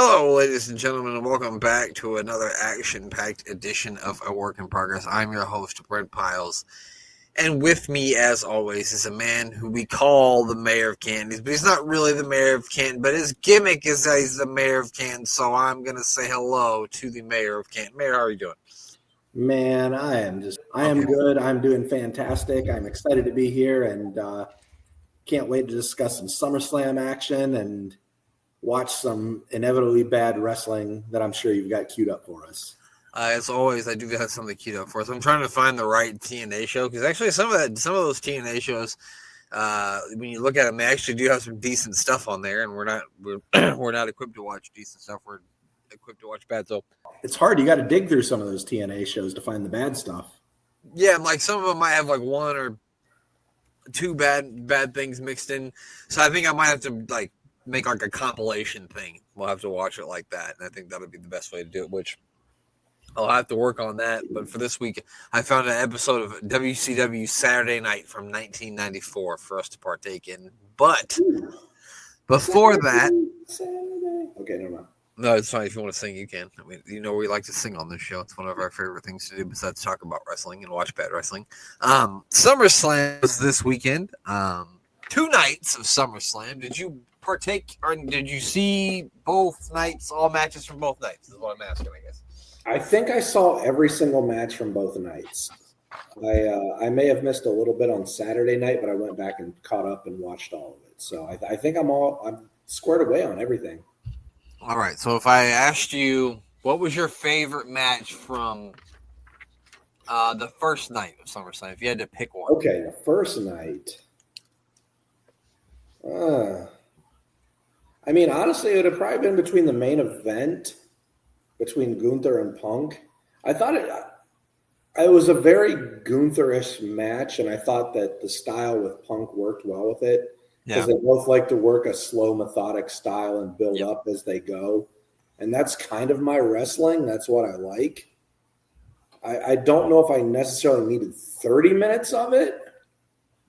Hello, ladies and gentlemen, and welcome back to another action-packed edition of A Work in Progress. I'm your host, Brent Piles, and with me, as always, is a man who we call the Mayor of Canton. But he's not really the Mayor of Canton, but his gimmick is that he's the Mayor of Canton, so I'm going to say hello to the Mayor of Canton. Mayor, how are you doing? Man, I am good. I'm doing fantastic. I'm excited to be here and can't wait to discuss some SummerSlam action and watch some inevitably bad wrestling that I'm sure you've got queued up for us. As always, I do have something queued up for us. I'm trying to find the right TNA show because actually some of those TNA shows, when you look at them, they actually do have some decent stuff on there, and we're not equipped to watch decent stuff. We're equipped to watch bad. So it's hard. You got to dig through some of those TNA shows to find the bad stuff. Yeah, like some of them might have like one or two bad things mixed in. So I think I might have to like make like a compilation thing. We'll have to watch it like that, and I think that'll be the best way to do it. Which I'll have to work on that. But for this week, I found an episode of WCW Saturday Night from 1994 for us to partake in. But before that, okay, never mind. No, it's fine. If you want to sing, you can. I mean, you know, we like to sing on this show. It's one of our favorite things to do besides talk about wrestling and watch bad wrestling. SummerSlam was this weekend. 2 nights of SummerSlam. Did you partake or did you see both nights, all matches from both nights? Is what I'm asking, I guess. I think I saw every single match from both nights. I may have missed a little bit on Saturday night, but I went back and caught up and watched all of it. So I think I'm squared away on everything. All right. So if I asked you, what was your favorite match from the first night of SummerSlam? If you had to pick one. Okay, the first night. I mean, honestly, it would have probably been between the main event, between Gunther and Punk. I thought it was a very Gunther-ish match, and I thought that the style with Punk worked well with it. Because they both like to work a slow, methodic style and build up as they go. And that's kind of my wrestling. That's what I like. I don't know if I necessarily needed 30 minutes of it,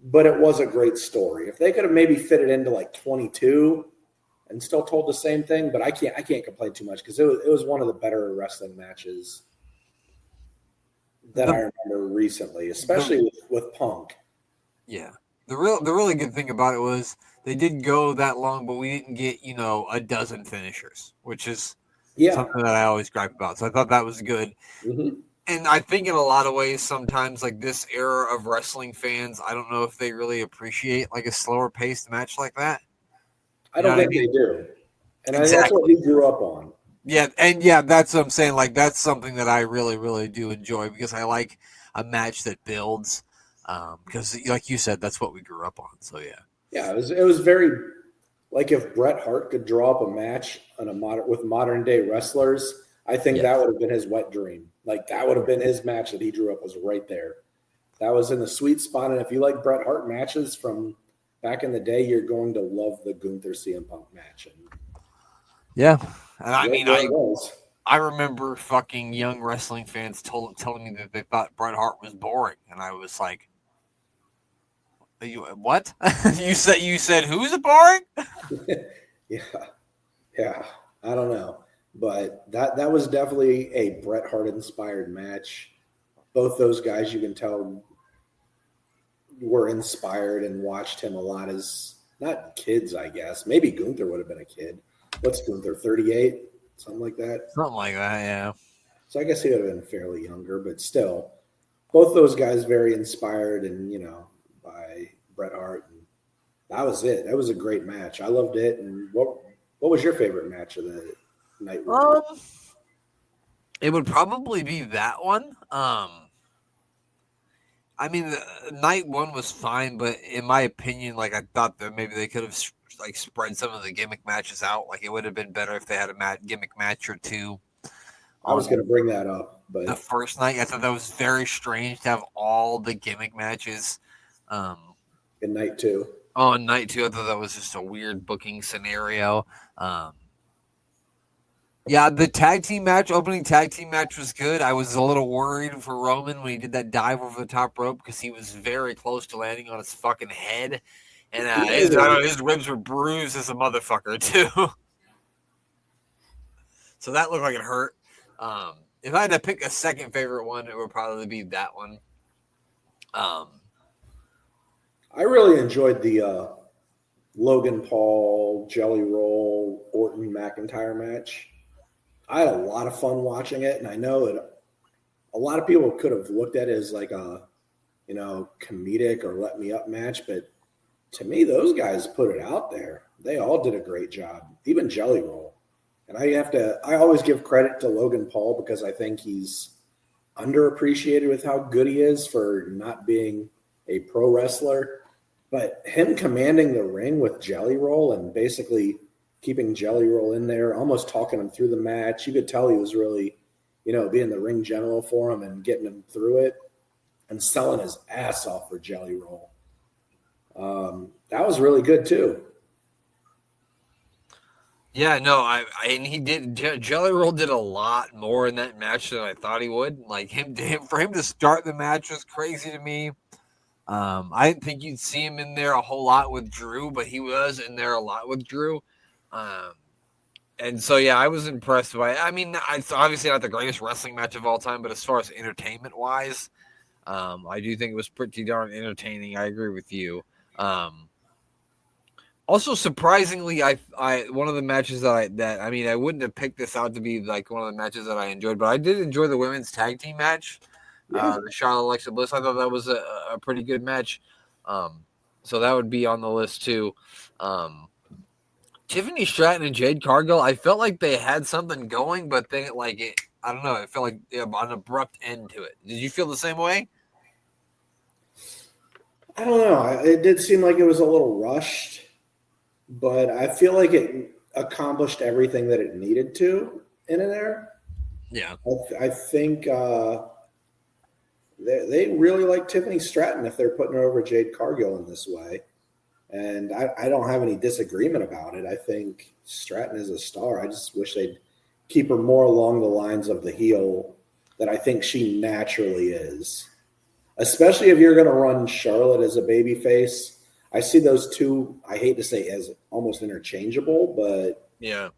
but it was a great story. If they could have maybe fit it into like 22 and still told the same thing, but I can't complain too much because it was one of the better wrestling matches that I remember recently, especially with Punk. Yeah. The really good thing about it was they didn't go that long, but we didn't get, a dozen finishers, which is something that I always gripe about. So I thought that was good. Mm-hmm. And I think in a lot of ways, sometimes like this era of wrestling fans, I don't know if they really appreciate like a slower paced match like that. I don't think they do. And exactly. That's what we grew up on. Yeah. And that's what I'm saying. Like that's something that I really, really do enjoy because I like a match that builds. Because, like you said, that's what we grew up on. So yeah, it was very like if Bret Hart could draw up a match with modern day wrestlers, I think that would have been his wet dream. Like that would have been his match that he drew up was right there. That was in the sweet spot. And if you like Bret Hart matches from back in the day, you're going to love the Gunther CM Punk match. And I mean, I remember fucking young wrestling fans telling me that they thought Bret Hart was boring, and I was like, "What? you said who's boring?" Yeah. I don't know, but that was definitely a Bret Hart inspired match. Both those guys, you can tell, were inspired and watched him a lot as not kids, I guess. Maybe Gunther would have been a kid. What's Gunther? 38. Something like that. Something like that, yeah. So I guess he would have been fairly younger, but still, both those guys very inspired and, by Bret Hart. And that was it. That was a great match. I loved it. And what was your favorite match of the night? It would probably be that one. I mean, night one was fine, but in my opinion, like I thought that maybe they could have like spread some of the gimmick matches out. Like it would have been better if they had a gimmick match or two. I was going to bring that up, but the first night, I thought that was very strange to have all the gimmick matches. In night two. Oh, in night two, I thought that was just a weird booking scenario. The opening tag team match was good. I was a little worried for Roman when he did that dive over the top rope because he was very close to landing on his fucking head. And his ribs were bruised as a motherfucker, too. So that looked like it hurt. If I had to pick a second favorite one, it would probably be that one. I really enjoyed the Logan Paul, Jelly Roll, Orton McIntyre match. I had a lot of fun watching it, and I know that a lot of people could have looked at it as like a, comedic or let me up match, but to me, those guys put it out there. They all did a great job, even Jelly Roll. And I always give credit to Logan Paul because I think he's underappreciated with how good he is for not being a pro wrestler. But him commanding the ring with Jelly Roll and basically keeping Jelly Roll in there, almost talking him through the match, you could tell he was really, being the ring general for him and getting him through it and selling his ass off for Jelly Roll. That was really good too. Yeah, no, and he did. Jelly Roll did a lot more in that match than I thought he would. Like for him to start the match was crazy to me. I didn't think you'd see him in there a whole lot with Drew, but he was in there a lot with Drew. And so yeah, I was impressed by it. I mean, it's obviously not the greatest wrestling match of all time, but as far as entertainment wise, I do think it was pretty darn entertaining. I agree with you. Also, surprisingly, I one of the matches I wouldn't have picked this out to be like one of the matches that I enjoyed, but I did enjoy the women's tag team match. Yeah. The Charlotte Alexa Bliss. I thought that was a pretty good match. So that would be on the list too. Tiffany Stratton and Jade Cargill. I felt like they had something going, but then I don't know. It felt like an abrupt end to it. Did you feel the same way? I don't know. It did seem like it was a little rushed, but I feel like it accomplished everything that it needed to in there. Yeah. I think they really like Tiffany Stratton if they're putting her over Jade Cargill in this way. And I don't have any disagreement about it. I think Stratton is a star. I just wish they'd keep her more along the lines of the heel that I think she naturally is. Especially if you're going to run Charlotte as a babyface. I see those two, I hate to say as almost interchangeable, but yeah,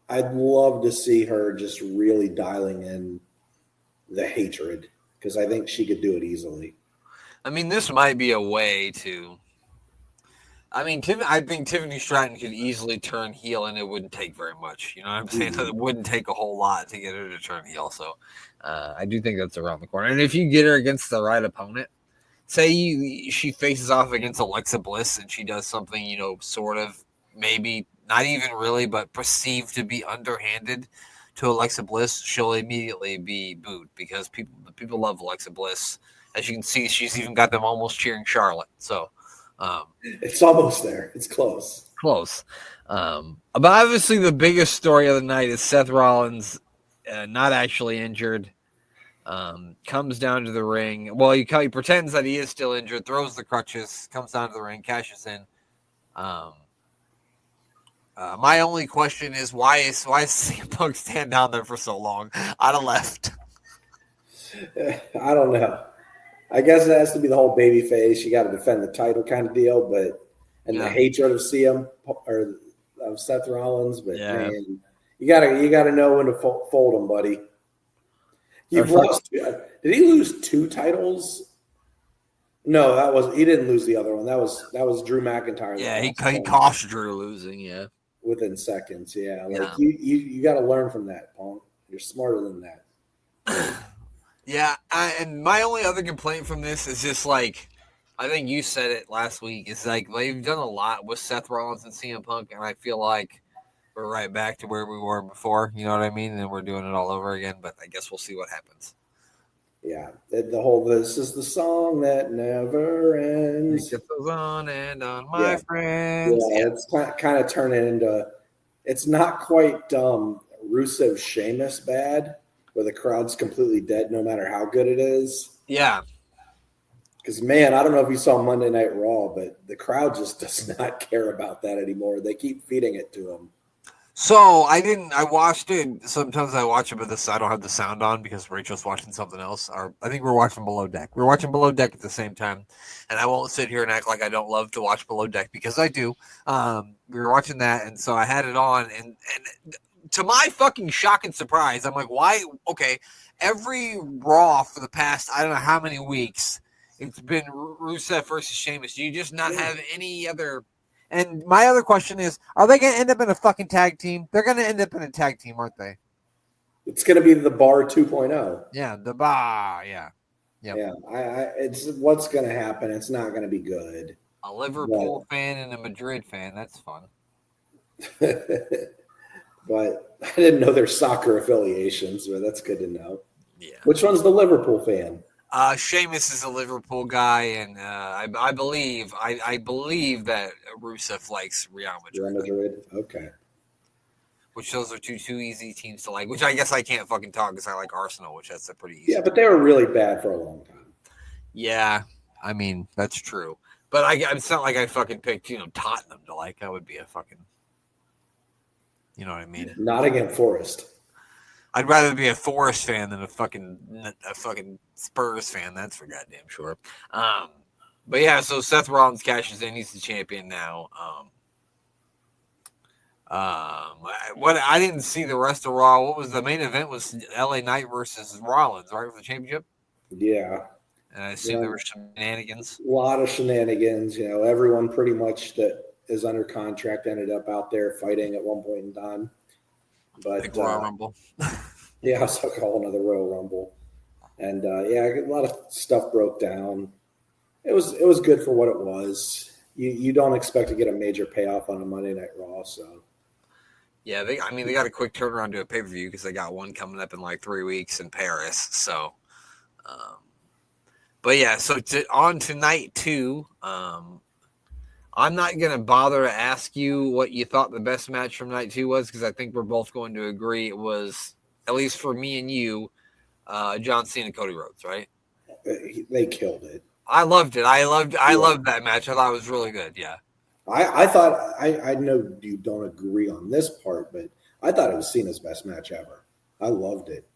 I'd love to see her just really dialing in the hatred because I think she could do it easily. I mean, this might be a way to. I mean, I think Tiffany Stratton could easily turn heel, and it wouldn't take very much. You know what I'm saying? Mm-hmm. It wouldn't take a whole lot to get her to turn heel. So, I do think that's around the corner. And if you get her against the right opponent, say she faces off against Alexa Bliss, and she does something, sort of maybe not even really, but perceived to be underhanded to Alexa Bliss, she'll immediately be booed because people love Alexa Bliss. As you can see, she's even got them almost cheering Charlotte. So it's almost there. It's close. Close. But obviously the biggest story of the night is Seth Rollins not actually injured. Comes down to the ring. Well, he pretends that he is still injured, throws the crutches, comes down to the ring, cashes in. My only question is why is CM Punk stand down there for so long? I'd have left. I don't know. I guess it has to be the whole baby face. You got to defend the title kind of deal, the hatred of CM or of Seth Rollins. But man, you gotta know when to fold him, buddy. You've lost. Did he lose 2 titles? No, he didn't lose the other one. That was Drew McIntyre. Yeah, he cost Drew losing. Yeah, within seconds. Yeah, you got to learn from that, Punk. You're smarter than that. Yeah, and my only other complaint from this is just I think you said it last week. It's they've done a lot with Seth Rollins and CM Punk, and I feel like we're right back to where we were before. You know what I mean? And we're doing it all over again. But I guess we'll see what happens. Yeah, the whole "this is the song that never ends." It goes on and on, my friends. Yeah, it's kind of turning into. It's not quite Rusev Sheamus bad, where the crowd's completely dead no matter how good it is. Yeah. Because, man, I don't know if you saw Monday Night Raw, but the crowd just does not care about that anymore. They keep feeding it to them. So I watched it. Sometimes I watch it, but I don't have the sound on because Rachel's watching something else. Or I think we're watching Below Deck. We're watching Below Deck at the same time, and I won't sit here and act like I don't love to watch Below Deck because I do. We were watching that, and so I had it on, and to my fucking shock and surprise, I'm like, why? Okay, every Raw for the past I don't know how many weeks, it's been Rusev versus Sheamus. Do you just not have any other? And my other question is, are they going to end up in a fucking tag team? They're going to end up in a tag team, aren't they? It's going to be the Bar 2.0. Yeah, the Bar, yeah. Yep. Yeah, it's what's going to happen. It's not going to be good. A Liverpool fan and a Madrid fan. That's fun. But I didn't know their soccer affiliations, but that's good to know. Yeah. Which one's the Liverpool fan? Sheamus is a Liverpool guy, and I believe that Rusev likes Real Madrid. Real Madrid, okay. Which those are two easy teams to like. Which I guess I can't fucking talk because I like Arsenal, which that's a pretty easy. Yeah, but they were really bad for a long time. Yeah, I mean that's true. But it's not like I fucking picked Tottenham to like. I would be a fucking, you know what I mean? Nottingham Forest. I'd rather be a Forest fan than a fucking Spurs fan. That's for goddamn sure. But yeah, so Seth Rollins cashes in. He's the champion now. What I didn't see the rest of Raw. What was the main event? Was LA Knight versus Rollins, right, for the championship? Yeah. And I assume there were shenanigans. A lot of shenanigans. Everyone pretty much that is under contract ended up out there fighting at one point in time. But Royal Rumble. Yeah, it's like a whole another Royal Rumble. And a lot of stuff broke down. It was good for what it was. You don't expect to get a major payoff on a Monday Night Raw, so. Yeah, they got a quick turnaround to a pay-per-view because they got one coming up in like 3 weeks in Paris. So, but yeah, so on to night 2. I'm not going to bother to ask you what you thought the best match from night 2 was because I think we're both going to agree it was, at least for me and you, John Cena, Cody Rhodes, right? They killed it. I loved it. I loved that match. I thought it was really good. Yeah. I thought I know you don't agree on this part, but I thought it was Cena's best match ever. I loved it.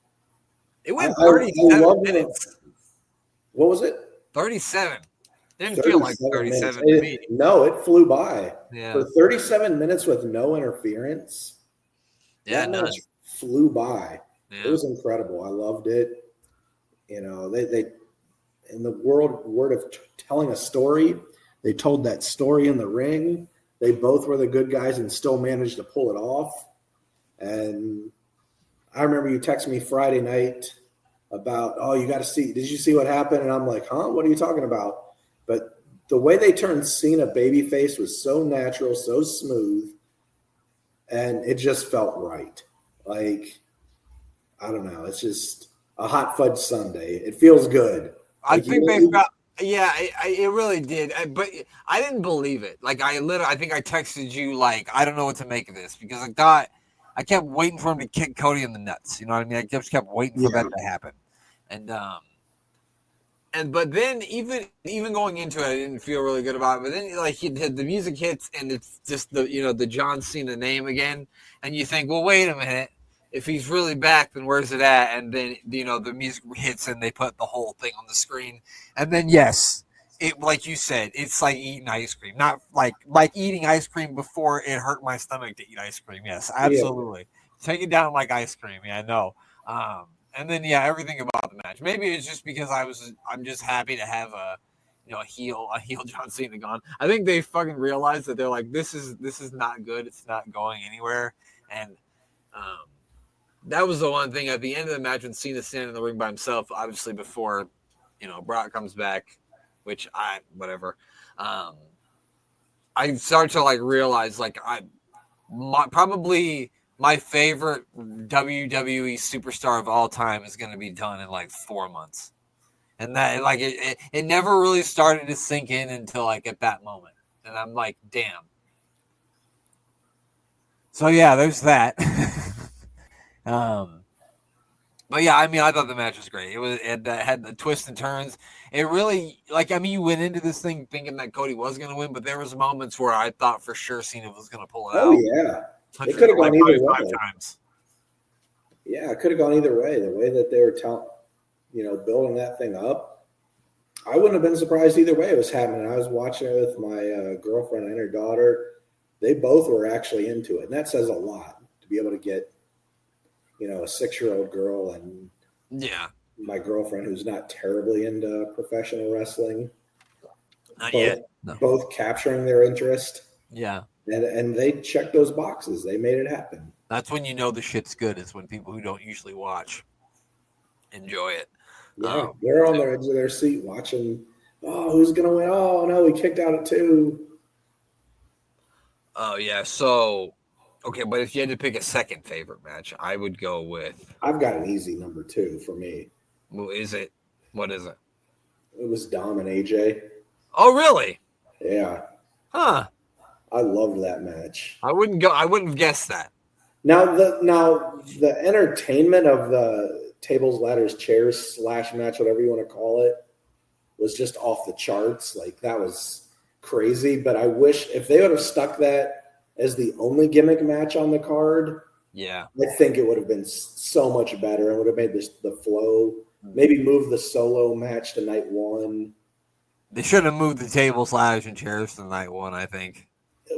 It went 37 minutes. What was it? 37. Didn't feel like 37 to me. No, it flew by. Yeah. For 37 minutes with no interference. Yeah, that match flew by. Yeah. It was incredible. I loved it. They in the word of telling a story, they told that story in the ring. They both were the good guys and still managed to pull it off. And I remember you texted me Friday night about, you got to see, did you see what happened? And I'm like, huh? What are you talking about? But the way they turned Cena babyface was so natural, so smooth, and it just felt right. Like, I don't know. It's just a hot fudge sundae. It feels good. I think they felt, it really did. But I didn't believe it. Like, I think I texted you, like, I don't know what to make of this because I kept waiting for him to kick Cody in the nuts. You know what I mean? I just kept waiting for that to happen. But then even going into it, I didn't feel really good about it. But then the music hits and it's just the John Cena name again, and you think, well, wait a minute, if he's really back, then where's it at? And then the music hits and they put the whole thing on the screen, and then yes, it like you said, it's like eating ice cream, not like eating ice cream before it hurt my stomach to eat ice cream. Yes, absolutely, take it down like ice cream. Yeah, no. And then everything about the match. Maybe it's just because I'm just happy to have a heel John Cena gone. I think they fucking realized that they're like, this is not good. It's not going anywhere. And that was the one thing at the end of the match when Cena's standing in the ring by himself, obviously before Brock comes back, which whatever. I start to realize probably my favorite WWE superstar of all time is going to be done in 4 months. And that it never really started to sink in until at that moment. And I'm like, damn. So there's that. But I thought the match was great. It had the twists and turns. It really you went into this thing thinking that Cody was going to win, but there was moments where I thought for sure Cena was going to pull it out. Oh yeah. It could have gone either way. 5 times. Yeah, it could have gone either way. The way that they were building that thing up, I wouldn't have been surprised either way it was happening. I was watching it with my girlfriend and her daughter. They both were actually into it, and that says a lot to be able to get, a 6-year-old girl and my girlfriend who's not terribly into professional wrestling. Not yet. No. Both capturing their interest. Yeah. And they checked those boxes. They made it happen. That's when you know the shit's good, is when people who don't usually watch enjoy it. Yeah, they're on their edge of their seat watching, who's going to win? Oh, no, we kicked out at 2. Oh, yeah. So, okay, but if you had to pick a second favorite match, I would go with... I've got an easy number 2 for me. Well, is it? What is it? It was Dom and AJ. Oh, really? Yeah. Huh. I loved that match. I wouldn't have guessed that. Now the entertainment of the tables, ladders, chairs / match, whatever you want to call it, was just off the charts. Like, that was crazy. But I wish if they would have stuck that as the only gimmick match on the card, yeah, I think it would have been so much better. It would have made the flow. Maybe move the solo match to night 1. They should have moved the tables, ladders, and chairs to night 1, I think.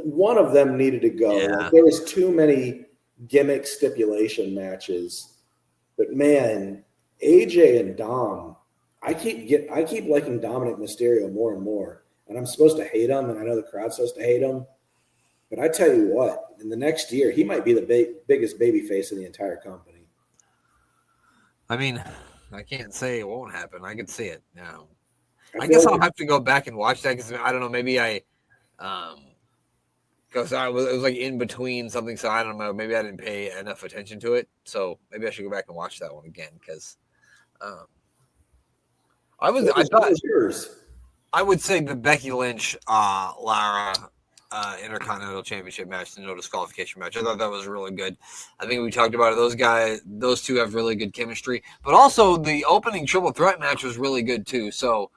One of them needed to go. Yeah. Like, there was too many gimmick stipulation matches. But man, AJ and Dom, I keep liking Dominic Mysterio more and more. And I'm supposed to hate him, and I know the crowd's supposed to hate him. But I tell you what, in the next year, he might be the biggest babyface in the entire company. I mean, I can't say it won't happen. I can see it now. I guess I'll have to go back and watch that because I don't know. Maybe because it was like in between something, so I don't know. Maybe I didn't pay enough attention to it, so maybe I should go back and watch that one again because I would say the Becky Lynch Lara Intercontinental Championship match, the no disqualification match. I thought that was really good. I think we talked about it. Those two have really good chemistry, but also the opening triple threat match was really good too. So,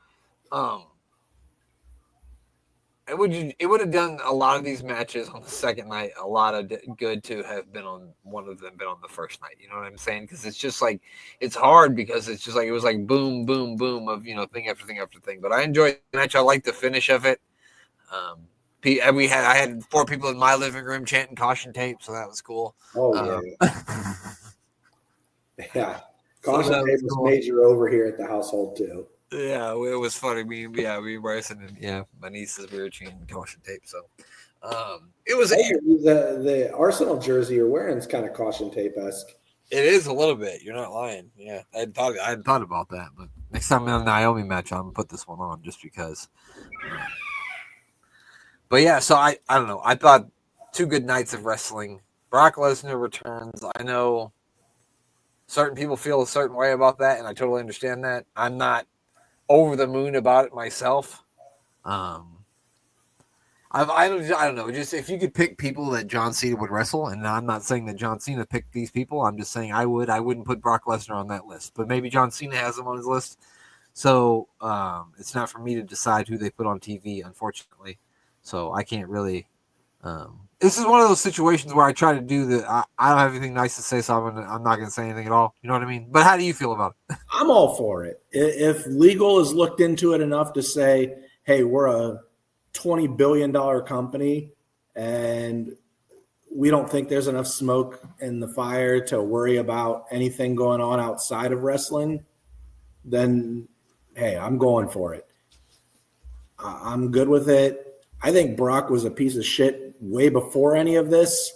it would have done a lot of these matches on the second night a lot of good to have been on one of them been on the first night. You know what I'm saying? Because it's just like it's hard because it's just like it was like boom, boom, boom of thing after thing after thing. But I enjoyed the match. I liked the finish of it. I had 4 people in my living room chanting caution tape, so that was cool. Oh yeah, yeah. Caution tape was major over here at the household too. Yeah, it was funny. Me and Bryson and my nieces, we were chanting caution tape. So it was the Arsenal jersey you're wearing is kind of caution tape-esque. It is a little bit. You're not lying. Yeah, I hadn't thought about that, but next time in a Naomi match, I'm gonna put this one on just because. But yeah, so I don't know. I thought 2 good nights of wrestling. Brock Lesnar returns. I know certain people feel a certain way about that, and I totally understand that. I'm not over the moon about it myself. I don't know. Just if you could pick people that John Cena would wrestle, and I'm not saying that John Cena picked these people. I'm just saying I wouldn't put Brock Lesnar on that list, but maybe John Cena has him on his list. So it's not for me to decide who they put on TV, unfortunately. So I can't really. This is one of those situations where I try to do I don't have anything nice to say, so I'm not going to say anything at all. You know what I mean? But how do you feel about it? I'm all for it. If legal has looked into it enough to say, hey, we're a $20 billion company and we don't think there's enough smoke in the fire to worry about anything going on outside of wrestling, then, hey, I'm going for it. I'm good with it. I think Brock was a piece of shit way before any of this.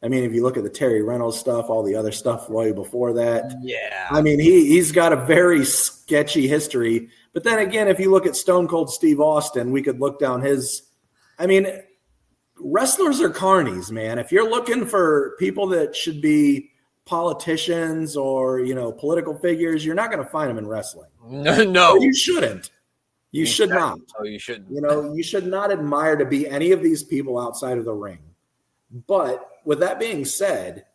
I mean, if you look at the Terry Reynolds stuff, all the other stuff way before that. Yeah. I mean, he's got a very sketchy history. But then again, if you look at Stone Cold Steve Austin, we could look down his – I mean, wrestlers are carnies, man. If you're looking for people that should be politicians or, political figures, you're not going to find them in wrestling. No. Or you shouldn't. You should not. Oh, you shouldn't. You should not admire to be any of these people outside of the ring. But with that being said,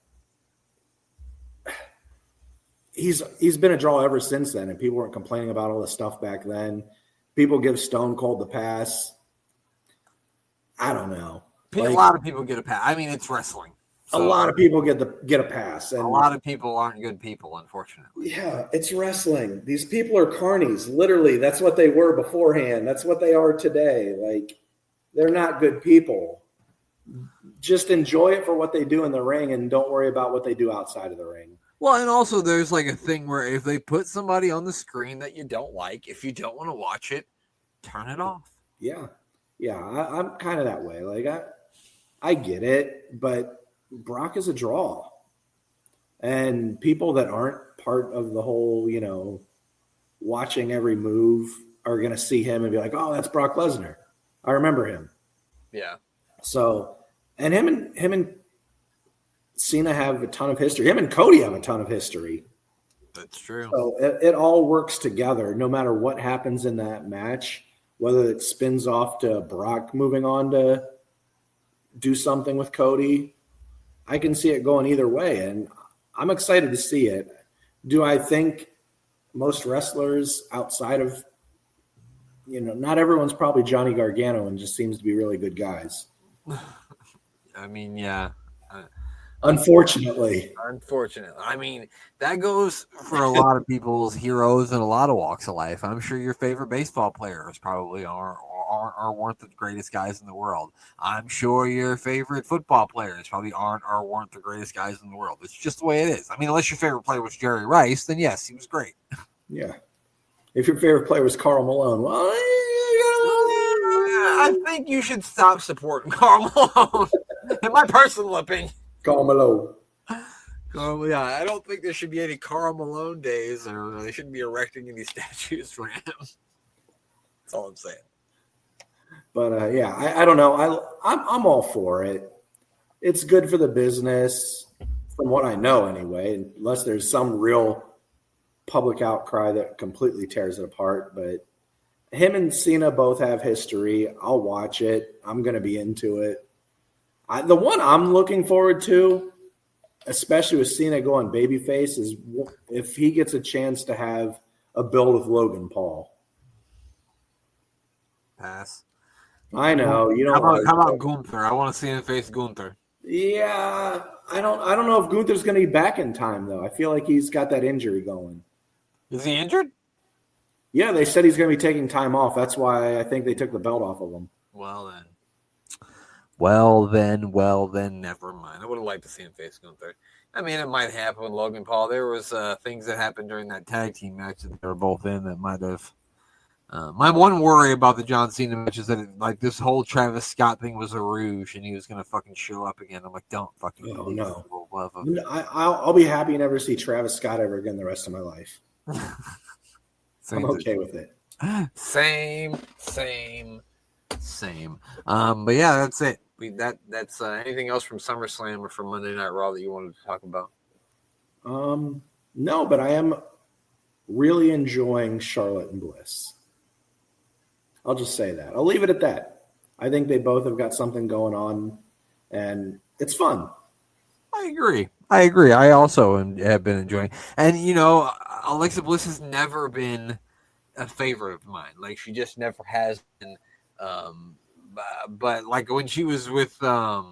he's been a draw ever since then, and people weren't complaining about all the stuff back then. People give Stone Cold the pass. I don't know. A lot of people get a pass. I mean, it's wrestling. a lot of people get a pass. And a lot of people aren't good people, unfortunately. Yeah, it's wrestling. These people are carnies. Literally, that's what they were beforehand. That's what they are today. Like, they're not good people. Just enjoy it for what they do in the ring and don't worry about what they do outside of the ring. Well, and also there's like a thing where if they put somebody on the screen that you don't like, if you don't want to watch it, turn it off. Yeah. I'm kind of that way. Like, I get it, but Brock is a draw. And people that aren't part of the whole, watching every move are going to see him and be like, oh, that's Brock Lesnar. I remember him. Yeah. So, and him and Cena have a ton of history. Him and Cody have a ton of history. That's true. So it all works together no matter what happens in that match, whether it spins off to Brock moving on to do something with Cody. I can see it going either way, and I'm excited to see it. Do I think most wrestlers outside of, not everyone's probably Johnny Gargano and just seems to be really good guys. I mean, yeah. Unfortunately. I mean, that goes for a lot of people's heroes in a lot of walks of life. I'm sure your favorite baseball players probably weren't the greatest guys in the world. I'm sure your favorite football players probably weren't the greatest guys in the world. It's just the way it is. I mean, unless your favorite player was Jerry Rice, then yes, he was great. Yeah. If your favorite player was Karl Malone, well, I think you should stop supporting Karl Malone, in my personal opinion. Karl Malone. Yeah, I don't think there should be any Karl Malone days, or they shouldn't be erecting any statues for him. That's all I'm saying. But I don't know. I'm all for it. It's good for the business, from what I know anyway, unless there's some real public outcry that completely tears it apart. But him and Cena both have history. I'll watch it. I'm going to be into it. The one I'm looking forward to, especially with Cena going babyface, is if he gets a chance to have a build with Logan Paul. Pass. I know you don't. How about Gunther? I want to see him face Gunther. Yeah, I don't know if Gunther's going to be back in time though. I feel like he's got that injury going. Is he injured? Yeah, they said he's going to be taking time off. That's why I think they took the belt off of him. Well then, never mind. I would have liked to see him face Gunther. I mean, it might happen with Logan Paul. There was things that happened during that tag team match that they were both in that might have. My one worry about the John Cena match is that this whole Travis Scott thing was a ruse and he was going to fucking show up again. I'm like, don't fucking. Oh no! I'll be happy to never see Travis Scott ever again the rest of my life. I'm okay with it. Same. But yeah, that's it. That's anything else from SummerSlam or from Monday Night Raw that you wanted to talk about? No, but I am really enjoying Charlotte and Bliss. I'll just say that. I'll leave it at that. I think they both have got something going on, and it's fun. I agree. I also have been enjoying. And, Alexa Bliss has never been a favorite of mine. Like, she just never has been. But like when she was with, I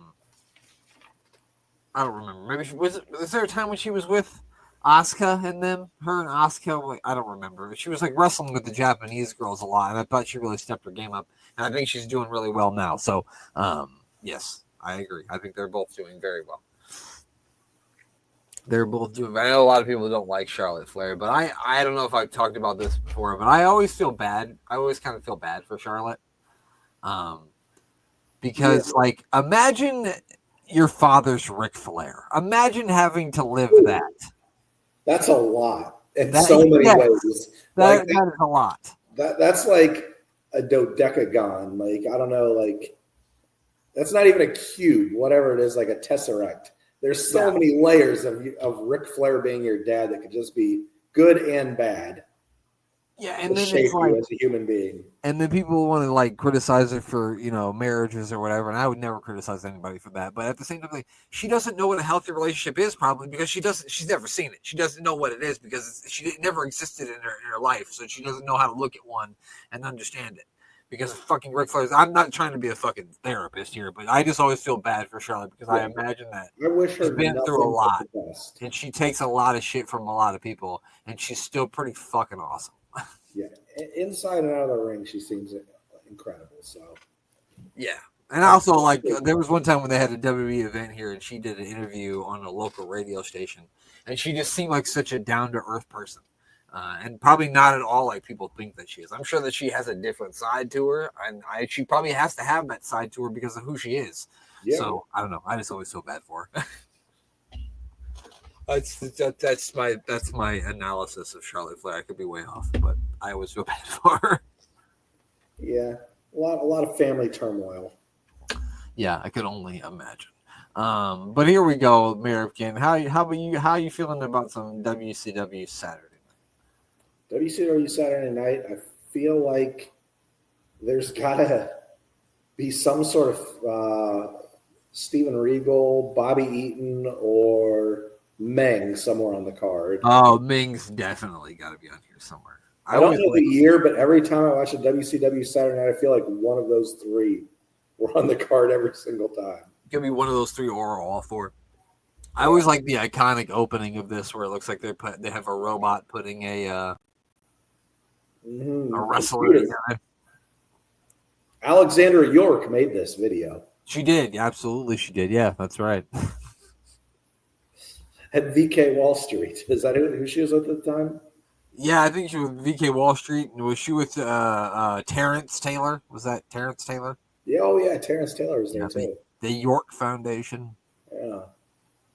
don't remember. Maybe was there a time when she was with Asuka and them? Her and Asuka, I don't remember. She was like wrestling with the Japanese girls a lot, and I thought she really stepped her game up. And I think she's doing really well now. So, yes, I agree. I think they're both doing very well. They're both doing. I know a lot of people don't like Charlotte Flair, but I don't know if I've talked about this before, but I always feel bad. I always kind of feel bad for Charlotte. Because imagine your father's Ric Flair. Imagine having to live that. That's a lot in so many ways. That is a lot. That's like a dodecagon. Like, I don't know, that's not even a cube, whatever it is, like a tesseract. There's so many layers of Ric Flair being your dad that could just be good and bad. Yeah, and then shape you as a human being. And then people want to criticize her for marriages or whatever, and I would never criticize anybody for that. But at the same time, she doesn't know what a healthy relationship is, probably because she's never seen it. She doesn't know what it is because it never existed in her life, so she doesn't know how to look at one and understand it. because of fucking Ric Flair's. I'm not trying to be a fucking therapist here, but I just always feel bad for Charlotte because I imagine that I wish her she's been through a nothing lot, but the best. and she takes a lot of shit from a lot of people, and she's still pretty fucking awesome. Yeah, inside and out of the ring, she seems incredible. So, yeah. And also, like, there was one time when they had a WWE event here, and she did an interview on a local radio station, and she just seemed like such a down-to-earth person. And probably not at all like people think that she is. I'm sure that she has a different side to her, and she probably has to have that side to her because of who she is. Yeah. So I don't know. I just always feel bad for her. That's my analysis of Charlotte Flair. I could be way off, but I always feel bad for her. Yeah, a lot of family turmoil. Yeah, I could only imagine. But here we go, Mayor again. How are you feeling about some WCW Saturday? WCW Saturday night, I feel like there's got to be some sort of Steven Regal, Bobby Eaton, or Meng somewhere on the card. Oh, Meng's definitely got to be on here somewhere. I don't know the year, but every time I watch a WCW Saturday night, I feel like one of those three were on the card every single time. It could be one of those three or all four. I always like the iconic opening of this where it looks like they have a robot putting a wrestler together. Alexandra York made this video. She did. Absolutely, she did. Yeah, that's right. At VK Wall Street. Is that who she was with at the time? Yeah, I think she was with VK Wall Street. Was she with Terrence Taylor? Was that Terrence Taylor? Yeah, oh yeah, Terrence Taylor was there too. The York Foundation. Yeah.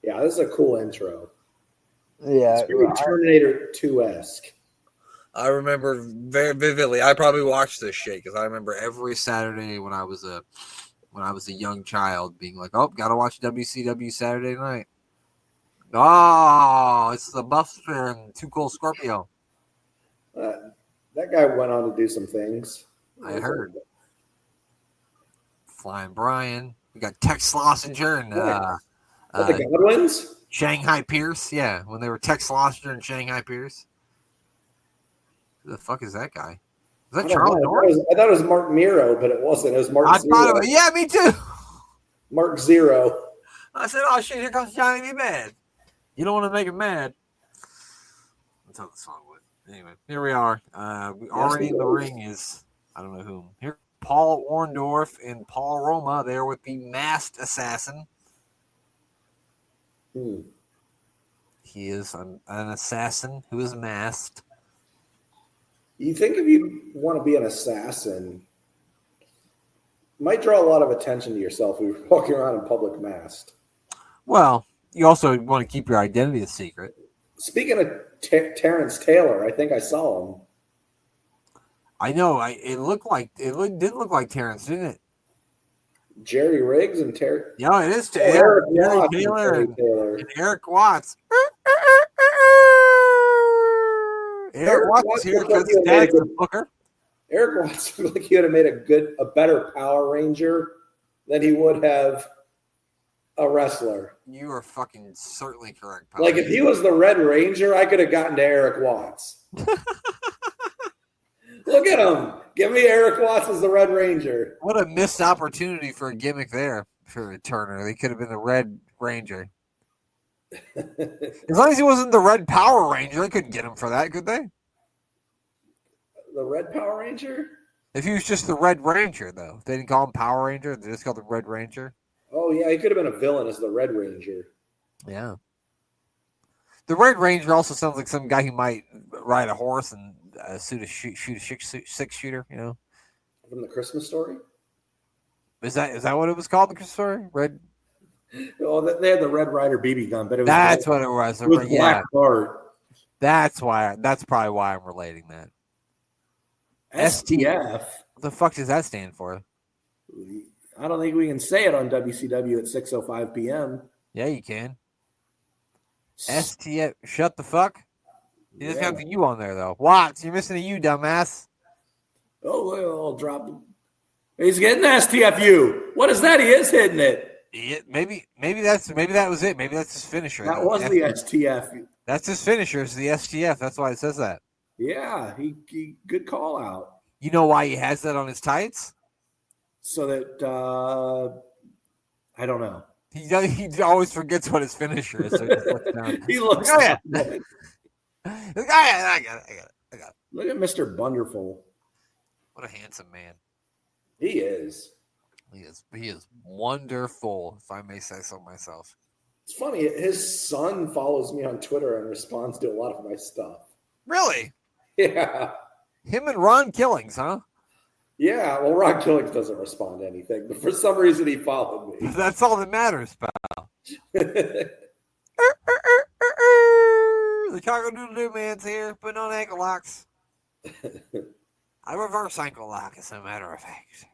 Yeah, this is a cool intro. Yeah. It's very Terminator 2-esque. I remember very vividly. I probably watched this shit because I remember every Saturday when I was a young child being like, "Oh, gotta watch WCW Saturday night." Oh, it's the Buster and Too Cold Scorpio. That guy went on to do some things. I heard. Flying Brian. We got Tex Slossinger and the Godwins? Shanghai Pierce. Yeah, when they were Tex Slossinger and Shanghai Pierce. Who the fuck is that guy? Is that Charlie Norris? I thought it was Mark Miro, but it wasn't. It was Mark Zero. Thought it was, yeah, me too. Mark Zero. I said, oh shit, here comes Johnny B. Bad. You don't want to make him mad. That's how the song went. Anyway, here we are. Already in the ring is, I don't know whom. Here, Paul Orndorff and Paul Roma there with the masked assassin. He is an assassin who is masked. You think if you want to be an assassin, you might draw a lot of attention to yourself if you're walking around in public masked. Well, you also want to keep your identity a secret. Speaking of Terrence Taylor, I think I saw him. I know. It did look like Terrence, didn't it? Jerry Riggs and Terrence. Yeah, it is. Eric Taylor and Eric Watts. Eric Watts is here because his dad's a booker. Eric Watts looked like he would have made a better Power Ranger than he would have a wrestler. You are fucking certainly correct. Like if he was the Red Ranger, I could have gotten to Eric Watts. Look at him. Give me Eric Watts as the Red Ranger. What a missed opportunity for a gimmick there for Turner. They could have been the Red Ranger. As long as he wasn't the Red Power Ranger, they couldn't get him for that, could they? The Red Power Ranger? If he was just the Red Ranger, though. If they didn't call him Power Ranger, they just called him Red Ranger. Oh, yeah, he could have been a villain as the Red Ranger. Yeah. The Red Ranger also sounds like some guy who might ride a horse and shoot a six-shooter, you know? From the Christmas Story? Is that what it was called, the Christmas Story? Red? Oh, they had the Red Ryder BB gun, but it was that's what it was. It was Black Bart. That's probably why I'm relating that. STF. What the fuck does that stand for? I don't think we can say it on WCW at 6:05 p.m. Yeah, you can. STF. Shut the fuck. You just got the U on there though. Watts, you're missing a U, dumbass. Oh, well, I'll drop him. He's getting the STFU. What is that? He is hitting it. Maybe that was it. Maybe that's his finisher. That was the STF. That's his finisher. Is the STF. That's why it says that. Yeah, he good call out. You know why he has that on his tights? So that I don't know. He always forgets what his finisher is, so he just looks down. He looks Oh, down. yeah. I got it. Look at Mr. Wonderful. What a handsome man. He is. He is wonderful, if I may say so myself. It's funny. His son follows me on Twitter and responds to a lot of my stuff. Really? Yeah. Him and Ron Killings, huh? Yeah. Well, Ron Killings doesn't respond to anything, but for some reason he followed me. That's all that matters, pal. The Chicago Doodle Doo Man's here, putting on ankle locks. I reverse ankle lock, as a matter of fact.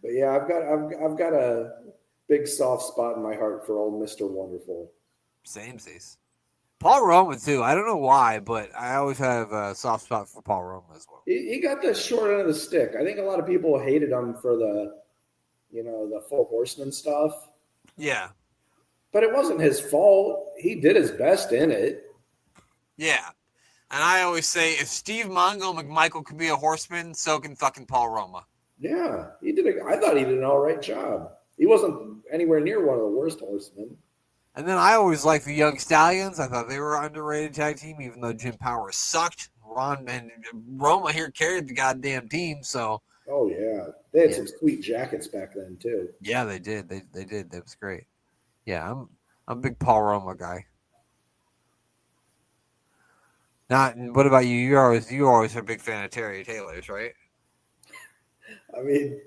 But yeah, I've got a big soft spot in my heart for old Mr. Wonderful. Samesies. Paul Roma too. I don't know why, but I always have a soft spot for Paul Roma as well. He got the short end of the stick. I think a lot of people hated him for the Four Horsemen stuff. Yeah. But it wasn't his fault. He did his best in it. Yeah. And I always say, if Steve Mongo McMichael could be a horseman, so can fucking Paul Roma. Yeah, I thought he did an all right job. He wasn't anywhere near one of the worst horsemen. And then I always liked the Young Stallions. I thought they were an underrated tag team, even though Jim Power sucked. Ron and Roma here carried the goddamn team, so. Oh, yeah. They had some sweet jackets back then, too. Yeah, they did. They did. That was great. Yeah, I'm a big Paul Roma guy. What about you? You always are a big fan of Terry Taylor's, right? I mean,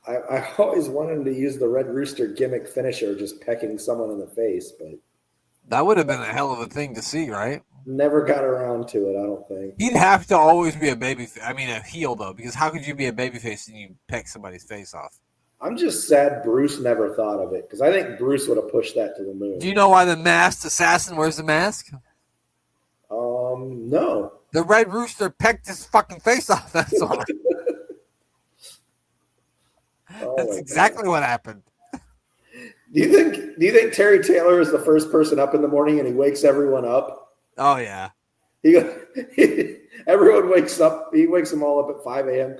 I always wanted him to use the Red Rooster gimmick finisher, just pecking someone in the face, but that would have been a hell of a thing to see, right? Never got around to it, I don't think. He'd have to always be a heel though, because how could you be a babyface and you peck somebody's face off? I'm just sad Bruce never thought of it, because I think Bruce would have pushed that to the moon. Do you know why the masked assassin wears the mask? No. The Red Rooster pecked his fucking face off. That's all. That's exactly what happened. Do you think Terry Taylor is the first person up in the morning and he wakes everyone up? Oh yeah. Everyone wakes up. He wakes them all up at 5 a.m.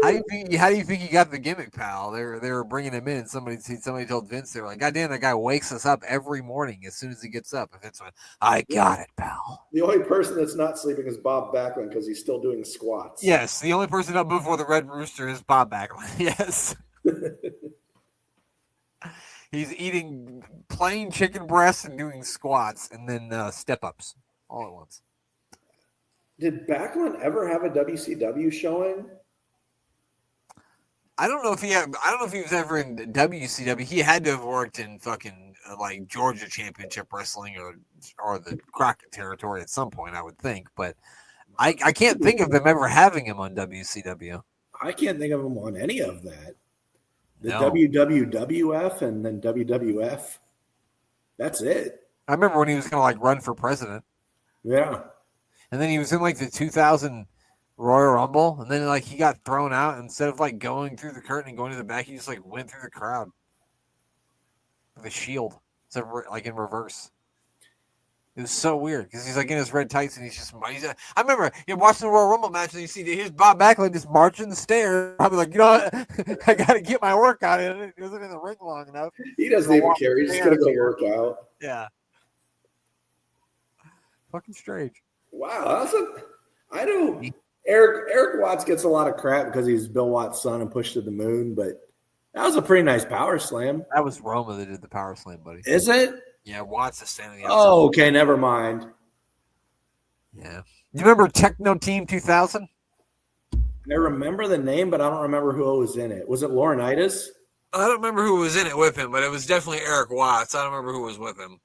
How do you think he got the gimmick, pal? They were bringing him in. Somebody told Vince, they were like, "God damn, that guy wakes us up every morning as soon as he gets up." And Vince went, "I got it, pal." The only person that's not sleeping is Bob Backlund because he's still doing squats. Yes, the only person up before the Red Rooster is Bob Backlund. Yes. He's eating plain chicken breasts and doing squats and then step-ups all at once. Did Backlund ever have a WCW showing? I don't know if he was ever in WCW. He had to have worked in fucking like Georgia Championship Wrestling or the Crockett territory at some point, I would think. But I can't think of them ever having him on WCW. I can't think of him on any of that. The WWF and then WWF. That's it. I remember when he was going to like run for president. Yeah. And then he was in like the 2000 Royal Rumble, and then like he got thrown out. Instead of like going through the curtain and going to the back, he just like went through the crowd with a shield, so like in reverse. It was so weird because he's like in his red tights and I remember watching the Royal Rumble match and you see here's Bob Backlund just marching the stairs. Probably like, you know what? I got to get my workout in. He wasn't in the ring long enough. He doesn't even care. He's just going to go work out. Yeah. Fucking strange. Wow. I know Eric Watts gets a lot of crap because he's Bill Watts' son and pushed to the moon, but that was a pretty nice power slam. That was Roma that did the power slam, buddy. Is it? Yeah, Watts is standing outside. Oh, okay, never mind. Yeah. You remember Techno Team 2000? I remember the name, but I don't remember who was in it. Was it Laurinaitis? I don't remember who was in it with him, but it was definitely Eric Watts. I don't remember who was with him.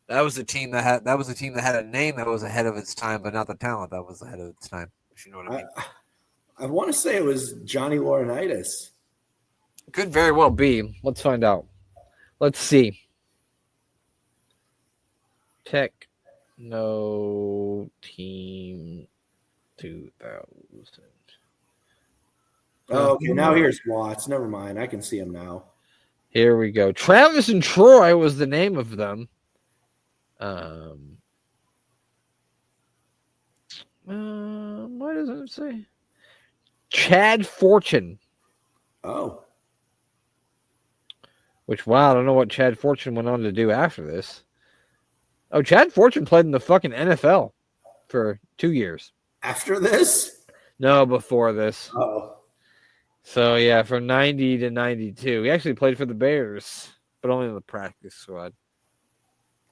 That was a team that had a name that was ahead of its time, but not the talent that was ahead of its time. If you know what I mean. I want to say it was Johnny Laurinaitis. Could very well be. Let's find out. Let's see. Techno Team 2000. Oh, okay, now here's Watts. Never mind. I can see him now. Here we go. Travis and Troy was the name of them. Why doesn't it say? Chad Fortune. Oh. Which, wow, I don't know what Chad Fortune went on to do after this. Oh, Chad Fortune played in the fucking NFL for 2 years. After this? No, before this. Oh. So, yeah, from 90 to 92. He actually played for the Bears, but only in the practice squad.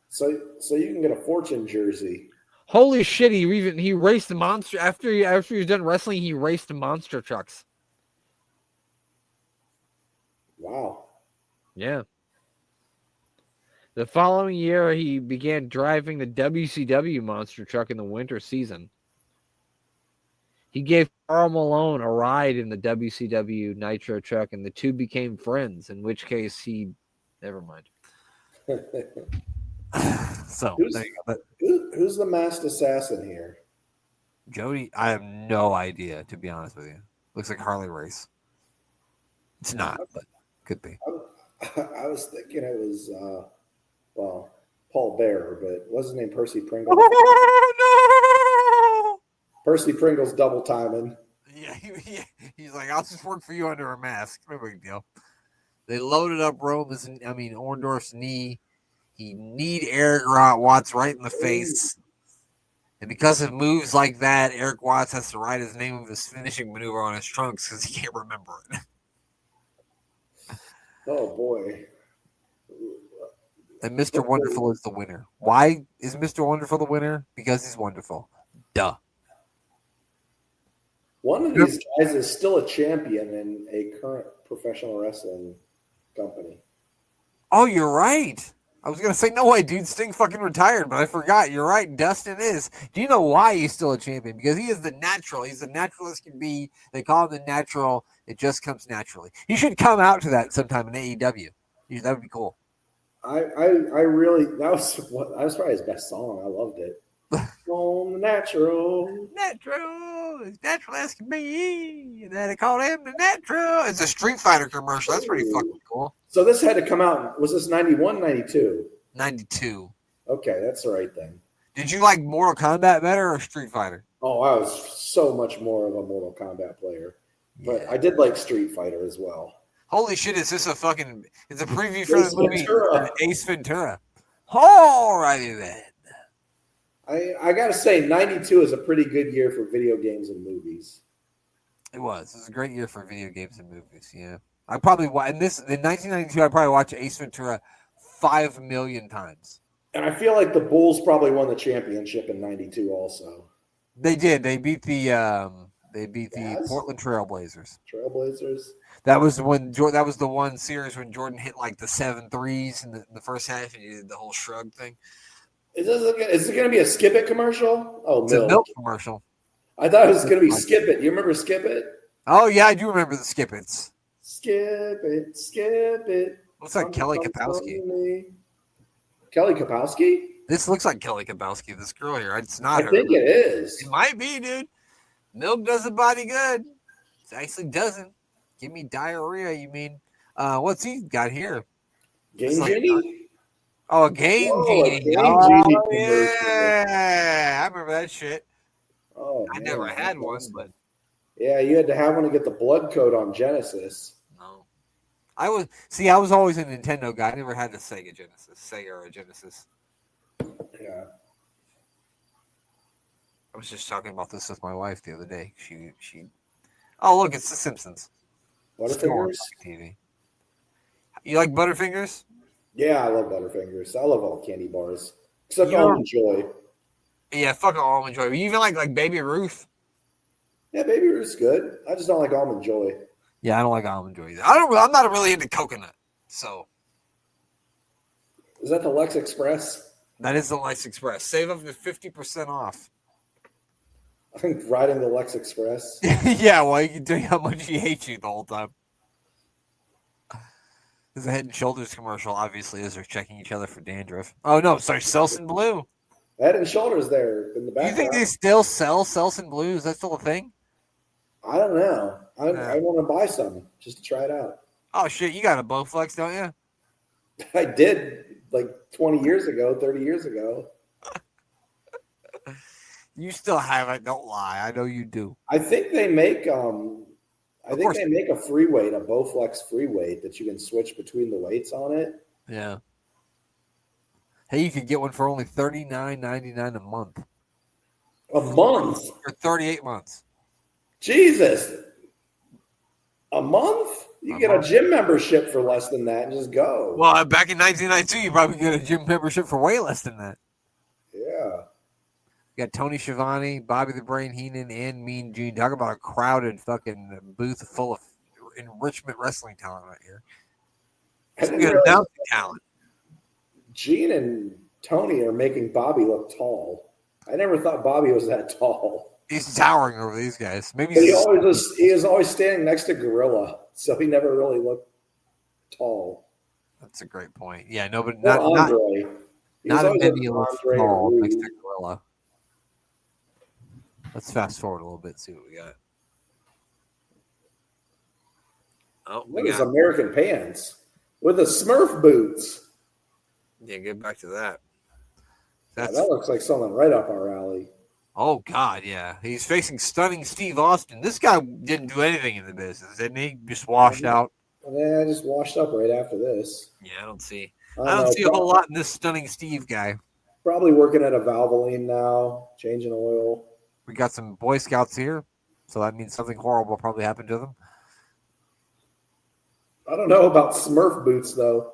So you can get a Fortune jersey. Holy shit, he raced the monster. After he was done wrestling, he raced the monster trucks. Wow. Yeah. The following year, he began driving the WCW monster truck in the winter season. He gave Karl Malone a ride in the WCW Nitro truck, and the two became friends, in which case he... Never mind. So, there you go. Who's the masked assassin here? Jody, I have no idea, to be honest with you. Looks like Harley Race. It's not, but could be. I was thinking it was, Paul Bearer, but what's his name? Percy Pringle. Oh, no! Percy Pringle's double timing. Yeah, he's like, I'll just work for you under a mask. No big deal. They loaded up Orndorff's knee. He kneed Eric Watts right in the face. And because of moves like that, Eric Watts has to write his name of his finishing maneuver on his trunks because he can't remember it. Oh, boy. And Mr. Wonderful is the winner. Why is Mr. Wonderful the winner? Because he's wonderful. Duh. One of these guys is still a champion in a current professional wrestling company. Oh, you're right. I was going to say, no way, dude. Sting fucking retired, but I forgot. You're right. Dustin is. Do you know why he's still a champion? Because he is the natural. He's the natural as can be. They call him the natural. It just comes naturally. He should come out to that sometime in AEW. That would be cool. I was probably his best song. I loved it. On the natural. Natural. As natural as can be. And then they call him the natural. It's a Street Fighter commercial. That's pretty fucking cool. So this had to come out. Was this 91, 92? 92. Okay, that's the right thing. Did you like Mortal Kombat better or Street Fighter? Oh, I was so much more of a Mortal Kombat player. But I did like Street Fighter as well. Holy shit, it's a preview for the movie Ace Ventura. Alrighty then. I gotta say, 92 is a pretty good year for video games and movies. It was a great year for video games and movies, yeah. I probably in 1992 I probably watched Ace Ventura 5 million times. And I feel like the Bulls probably won the championship in 92 also. They did. They beat the Portland Trailblazers. That was the one series when Jordan hit like the 7 threes in the first half and he did the whole shrug thing. Is it going to be a Skip It commercial? Oh, it's a milk commercial. I thought it was going to be Skip It. You remember Skip It? Oh yeah, I do remember the Skip It's. Skip it, skip it. Looks like Kelly Kapowski. Kelly Kapowski? This looks like Kelly Kapowski. This girl here. It's not her. I think it is. It might be, dude. Milk does the body good. It actually doesn't. Give me diarrhea, you mean? What's he got here? Game Genie? A Game Genie. Genie yeah. I remember that shit. Oh, I never had one, but. Yeah, you had to have one to get the blood code on Genesis. No. I was always a Nintendo guy. I never had a Sega or a Genesis. Yeah. I was just talking about this with my wife the other day. She Oh, look, it's The Simpsons. Butterfingers? TV. You like Butterfingers? Yeah, I love Butterfingers. I love all candy bars. Except Almond Joy. Yeah, fuck Almond Joy. You even like Baby Ruth? Yeah, Baby Ruth's good. I just don't like Almond Joy. Yeah, I don't like Almond Joy either. I'm not really into coconut, so. Is that the Lex Express? That is the Lex Express. Save up to 50% off. I'm riding the Lex Express. Yeah, well, you can tell you how much he hates you the whole time. There's a Head and Shoulders commercial, obviously, as they're checking each other for dandruff. Oh, no, sorry, Selsun Blue. Head and Shoulders there in the back. You think they still sell Selsun Blue? Is that still a thing? I don't know. I want to buy some just to try it out. Oh, shit, you got a Bowflex, don't you? I did, like 20 years ago, 30 years ago. You still have it. Don't lie. I know you do. I think they make Of course. they make a free weight, a Bowflex free weight that you can switch between the weights on it. Yeah. Hey, you could get one for only $39.99 a month. A month? For 38 months. Jesus. A month? You get a gym membership for less than that and just go. Well, back in 1992, you probably get a gym membership for way less than that. Yeah. You got Tony Schiavone, Bobby the Brain Heenan, and Mean Gene. Talk about a crowded fucking booth full of enrichment wrestling talent right here. I didn't Good realize talent. Gene and Tony are making Bobby look tall. I never thought Bobby was that tall. He's towering over these guys. Maybe he is always standing next to Gorilla, so he never really looked tall. That's a great point. Yeah, no, but not Andre. Not a mini looks tall next to Gorilla. Let's fast forward a little bit, see what we got. Oh, what is American Pants with the Smurf boots? Yeah, get back to that. That looks like something right up our alley. Oh, God, yeah. He's facing Stunning Steve Austin. This guy didn't do anything in the business, didn't he? Just washed out. Yeah, just washed up right after this. Yeah, I don't see a whole lot in this Stunning Steve guy. Probably working at a Valvoline now, changing oil. We got some Boy Scouts here, so that means something horrible probably happened to them. I don't know about Smurf boots, though.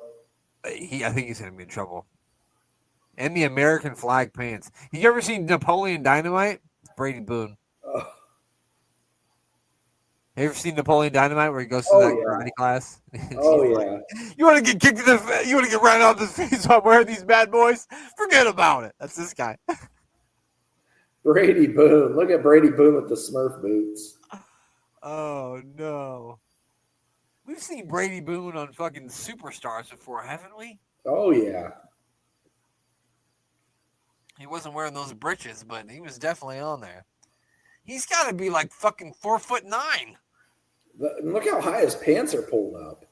I think he's going to be in trouble. And the American flag pants. You ever seen Napoleon Dynamite? Brady Boone. Have you ever seen Napoleon Dynamite where he goes to that karate class? Oh yeah. You want to get kicked in the face? You want to get right off the face while wearing these bad boys? Forget about it. That's this guy. Brady Boone. Look at Brady Boone with the Smurf boots. Oh no. We've seen Brady Boone on fucking Superstars before, haven't we? Oh yeah. He wasn't wearing those breeches, but he was definitely on there. He's got to be like fucking 4'9". Look how high his pants are pulled up.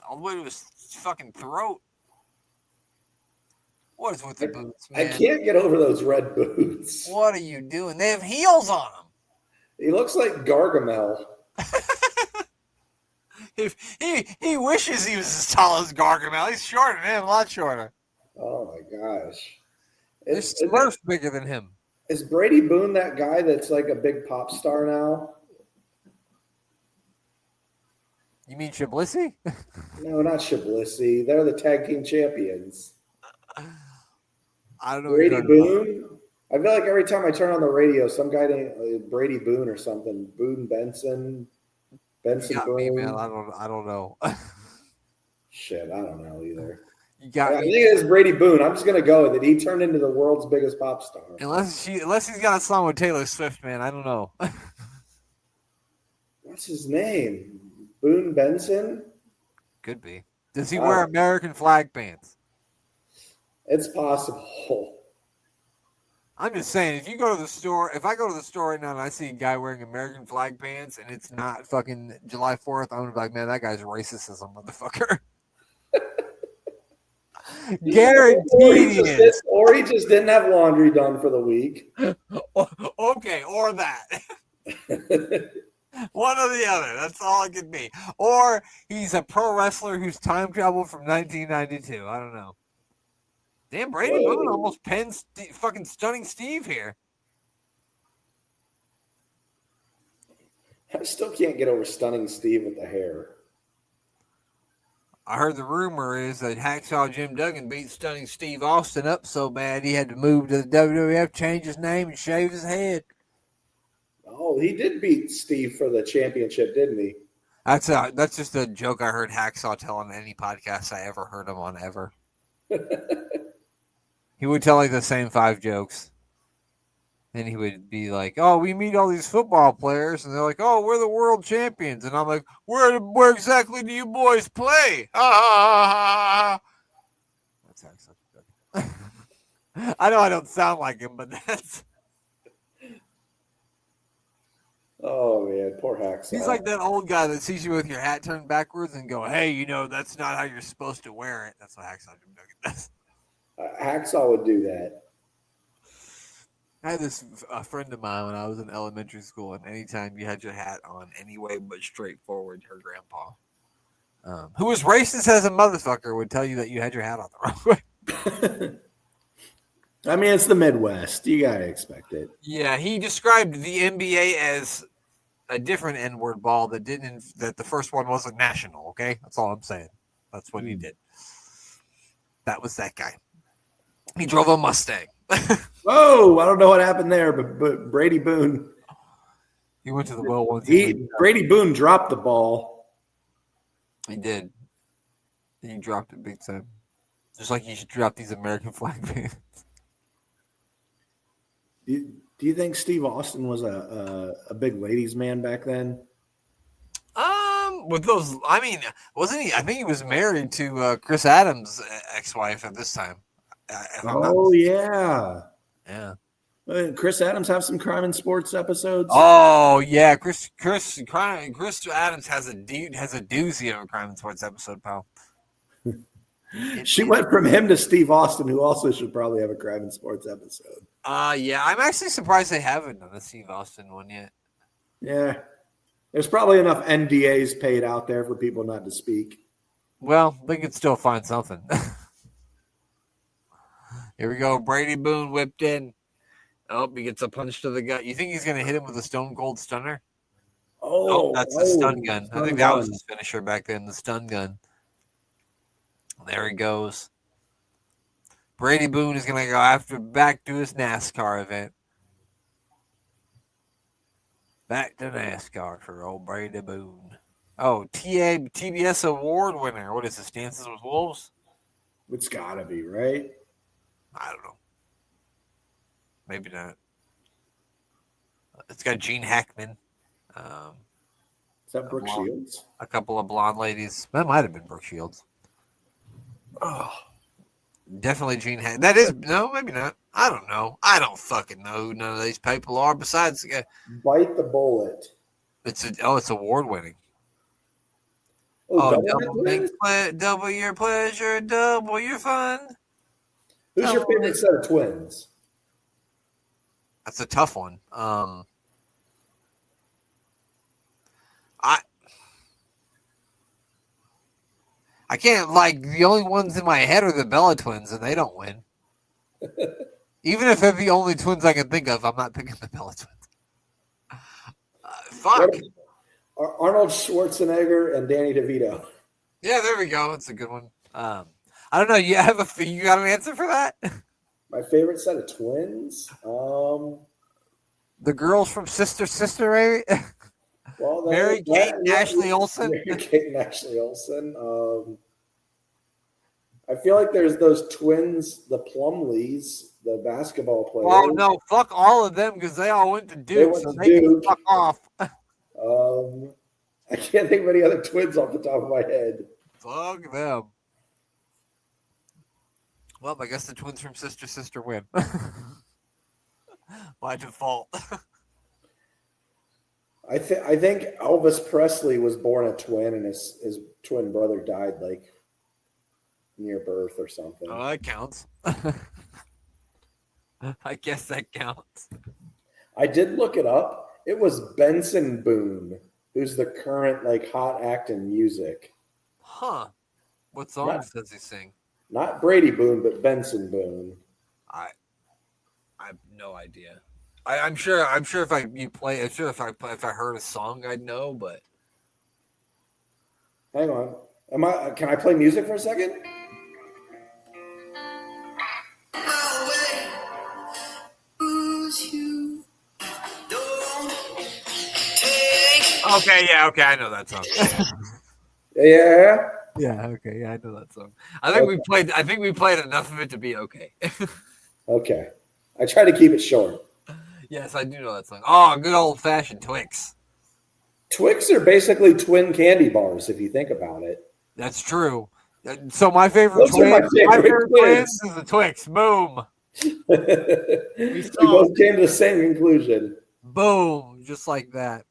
All the way to his fucking throat. What is with the boots, man? I can't get over those red boots. What are you doing? They have heels on them. He looks like Gargamel. He wishes he was as tall as Gargamel. He's shorter than him, a lot shorter. Oh my gosh. This Smurf's bigger than him. Is Brady Boone that guy that's like a big pop star now? You mean Shiblissi? No, not Shiblissi. They're the tag team champions. I don't know. Brady Boone? I feel like every time I turn on the radio, some guy named Brady Boone or something. Boone Benson. Benson Boone. Me, man. I don't know. Shit, I don't know either. You got I think it is Brady Boone. I'm just gonna go with it. He turned into the world's biggest pop star. Unless he's got a song with Taylor Swift, man. I don't know. What's his name? Boone Benson? Could be. Does he wear American flag pants? It's possible. I'm just saying, if I go to the store right now and I see a guy wearing American flag pants and it's not fucking July 4th, I'm gonna be like, man, that guy's racist as a motherfucker. Guaranteed. Or he just didn't have laundry done for the week. Okay, or that. One or the other. That's all it could be. Or he's a pro wrestler who's time traveled from 1992. I don't know. Damn, Brady Boone almost pens fucking Stunning Steve here. I still can't get over Stunning Steve with the hair. I heard the rumor is that Hacksaw Jim Duggan beat Stunning Steve Austin up so bad he had to move to the WWF, change his name, and shave his head. Oh, he did beat Steve for the championship, didn't he? That's just a joke I heard Hacksaw tell on any podcast I ever heard him on ever. He would tell like the same 5 jokes. And he would be like, oh, we meet all these football players. And they're like, oh, we're the world champions. And I'm like, where exactly do you boys play? That's Hacksaw. I know I don't sound like him, but that's... Oh, man, poor Hacksaw. He's like that old guy that sees you with your hat turned backwards and go, hey, that's not how you're supposed to wear it. That's what Hacksaw Jim Duggan does. Hacksaw would do that. I had a friend of mine when I was in elementary school, and anytime you had your hat on any way but straightforward, her grandpa, who was racist as a motherfucker, would tell you that you had your hat on the wrong way. I mean, it's the Midwest. You gotta expect it. Yeah, he described the NBA as a different N-word ball that the first one wasn't national. Okay, that's all I'm saying. That's what he did. That was that guy. He drove a Mustang. Whoa! I don't know what happened there, but Brady Boone. He went to the well once. Brady Boone dropped the ball. He did. He dropped it big time. Just like you should drop these American flag bands. Do you think Steve Austin was a big ladies' man back then? With those, I mean, wasn't he? I think he was married to Chris Adams' ex-wife at this time. Oh yeah. Chris Adams have some crime and sports episodes. Oh yeah, Chris Adams has a doozy of a crime and sports episode, pal. She went from him to Steve Austin, who also should probably have a crime and sports episode. Yeah, I'm actually surprised they haven't done a Steve Austin one yet. Yeah, there's probably enough NDAs paid out there for people not to speak. Well, they could still find something. Here we go. Brady Boone whipped in. Oh, he gets a punch to the gut. You think he's going to hit him with a Stone Cold Stunner? Oh, that's the stun gun. I think that was his finisher back then, the stun gun. There he goes. Brady Boone is going to go back to his NASCAR event. Back to NASCAR for old Brady Boone. Oh, TBS award winner. What is this, Dances with Wolves? It's got to be, right? I don't know. Maybe not. It's got Gene Hackman. Is that Brooke Shields? A couple of blonde ladies. That might have been Brooke Shields. Oh, definitely Gene Hackman. That is, no, maybe not. I don't know. I don't fucking know who none of these people are besides the guy. Bite the Bullet. It's award winning. Double your pleasure, double your fun. Who's your favorite set of twins? That's a tough one. I can't, like, the only ones in my head are the Bella twins, and they don't win. Even if they're the only twins I can think of, I'm not picking the Bella twins. Fuck. Arnold Schwarzenegger and Danny DeVito. Yeah, there we go. That's a good one. I don't know. You got an answer for that? My favorite set of twins? The girls from Sister, maybe? Well, Mary Kate and Ashley Olsen. Mary Kate and Ashley Olsen. I feel like there's those twins, the Plumleys, the basketball players. Oh, no. Fuck all of them because they all went to Duke, they can fuck off. I can't think of any other twins off the top of my head. Fuck them. Well, I guess the twins from Sister win. By default. I think Elvis Presley was born a twin, and his twin brother died like near birth or something. Oh, that counts. I guess that counts. I did look it up. It was Benson Boone, who's the current like hot act in music. Huh? What songs does he sing? Not Brady Boone, but Benson Boone. I have no idea. I'm sure if I heard a song I'd know, but hang on. Can I play music for a second? Okay, I know that song. Yeah. Yeah, okay, yeah, I know that song. I think we played enough of it to be okay. Okay. I try to keep it short. Yes, I do know that song. Oh, good old fashioned Twix. Twix are basically twin candy bars, if you think about it. That's true. So my favorite twins is the Twix. Boom. We both came to the same conclusion. Boom, just like that.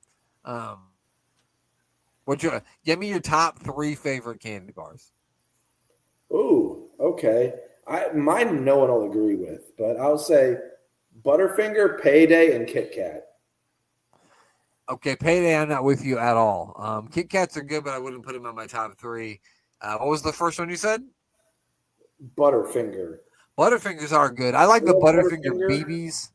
Give me your top 3 favorite candy bars. Ooh, okay. Mine no one will agree with, but I'll say Butterfinger, Payday, and Kit Kat. Okay, Payday, I'm not with you at all. Kit Kats are good, but I wouldn't put them on my top 3. What was the first one you said? Butterfinger. Butterfingers are good. I like the Butterfinger Butterfinger? BBs.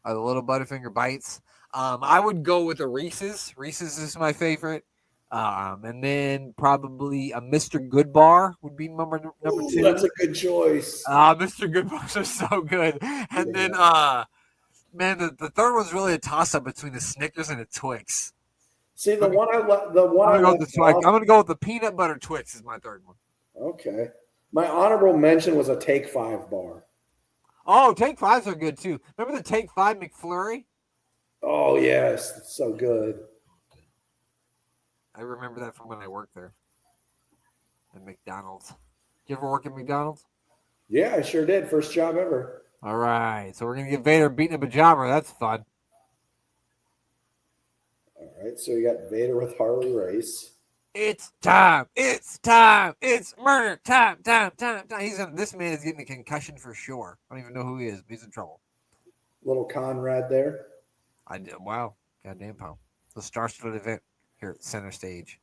The little Butterfinger bites. I would go with the Reese's. Reese's is my favorite. And then probably a Mr. Goodbar would be number Ooh, 2. that's a good choice. Mr. Goodbars are so good. And then, Yeah. man, the third one's really a toss up between the Snickers and the Twix. See, I'm gonna go with the peanut butter Twix is my third one. Okay. My honorable mention was a Take 5 bar. Oh, Take 5s are good too. Remember the Take 5 McFlurry? Oh, yes. It's so good. I remember that from when I worked there at McDonald's. Did you ever work at McDonald's? Yeah, I sure did. First job ever. All right. So we're going to get Vader beating a pajama. That's fun. All right. So you got Vader with Harley Race. It's time. It's time. It's murder time. This man is getting a concussion for sure. I don't even know who he is, but he's in trouble. Little Conrad there. I did. Wow. Goddamn, pal. The star-studded event here at Center Stage.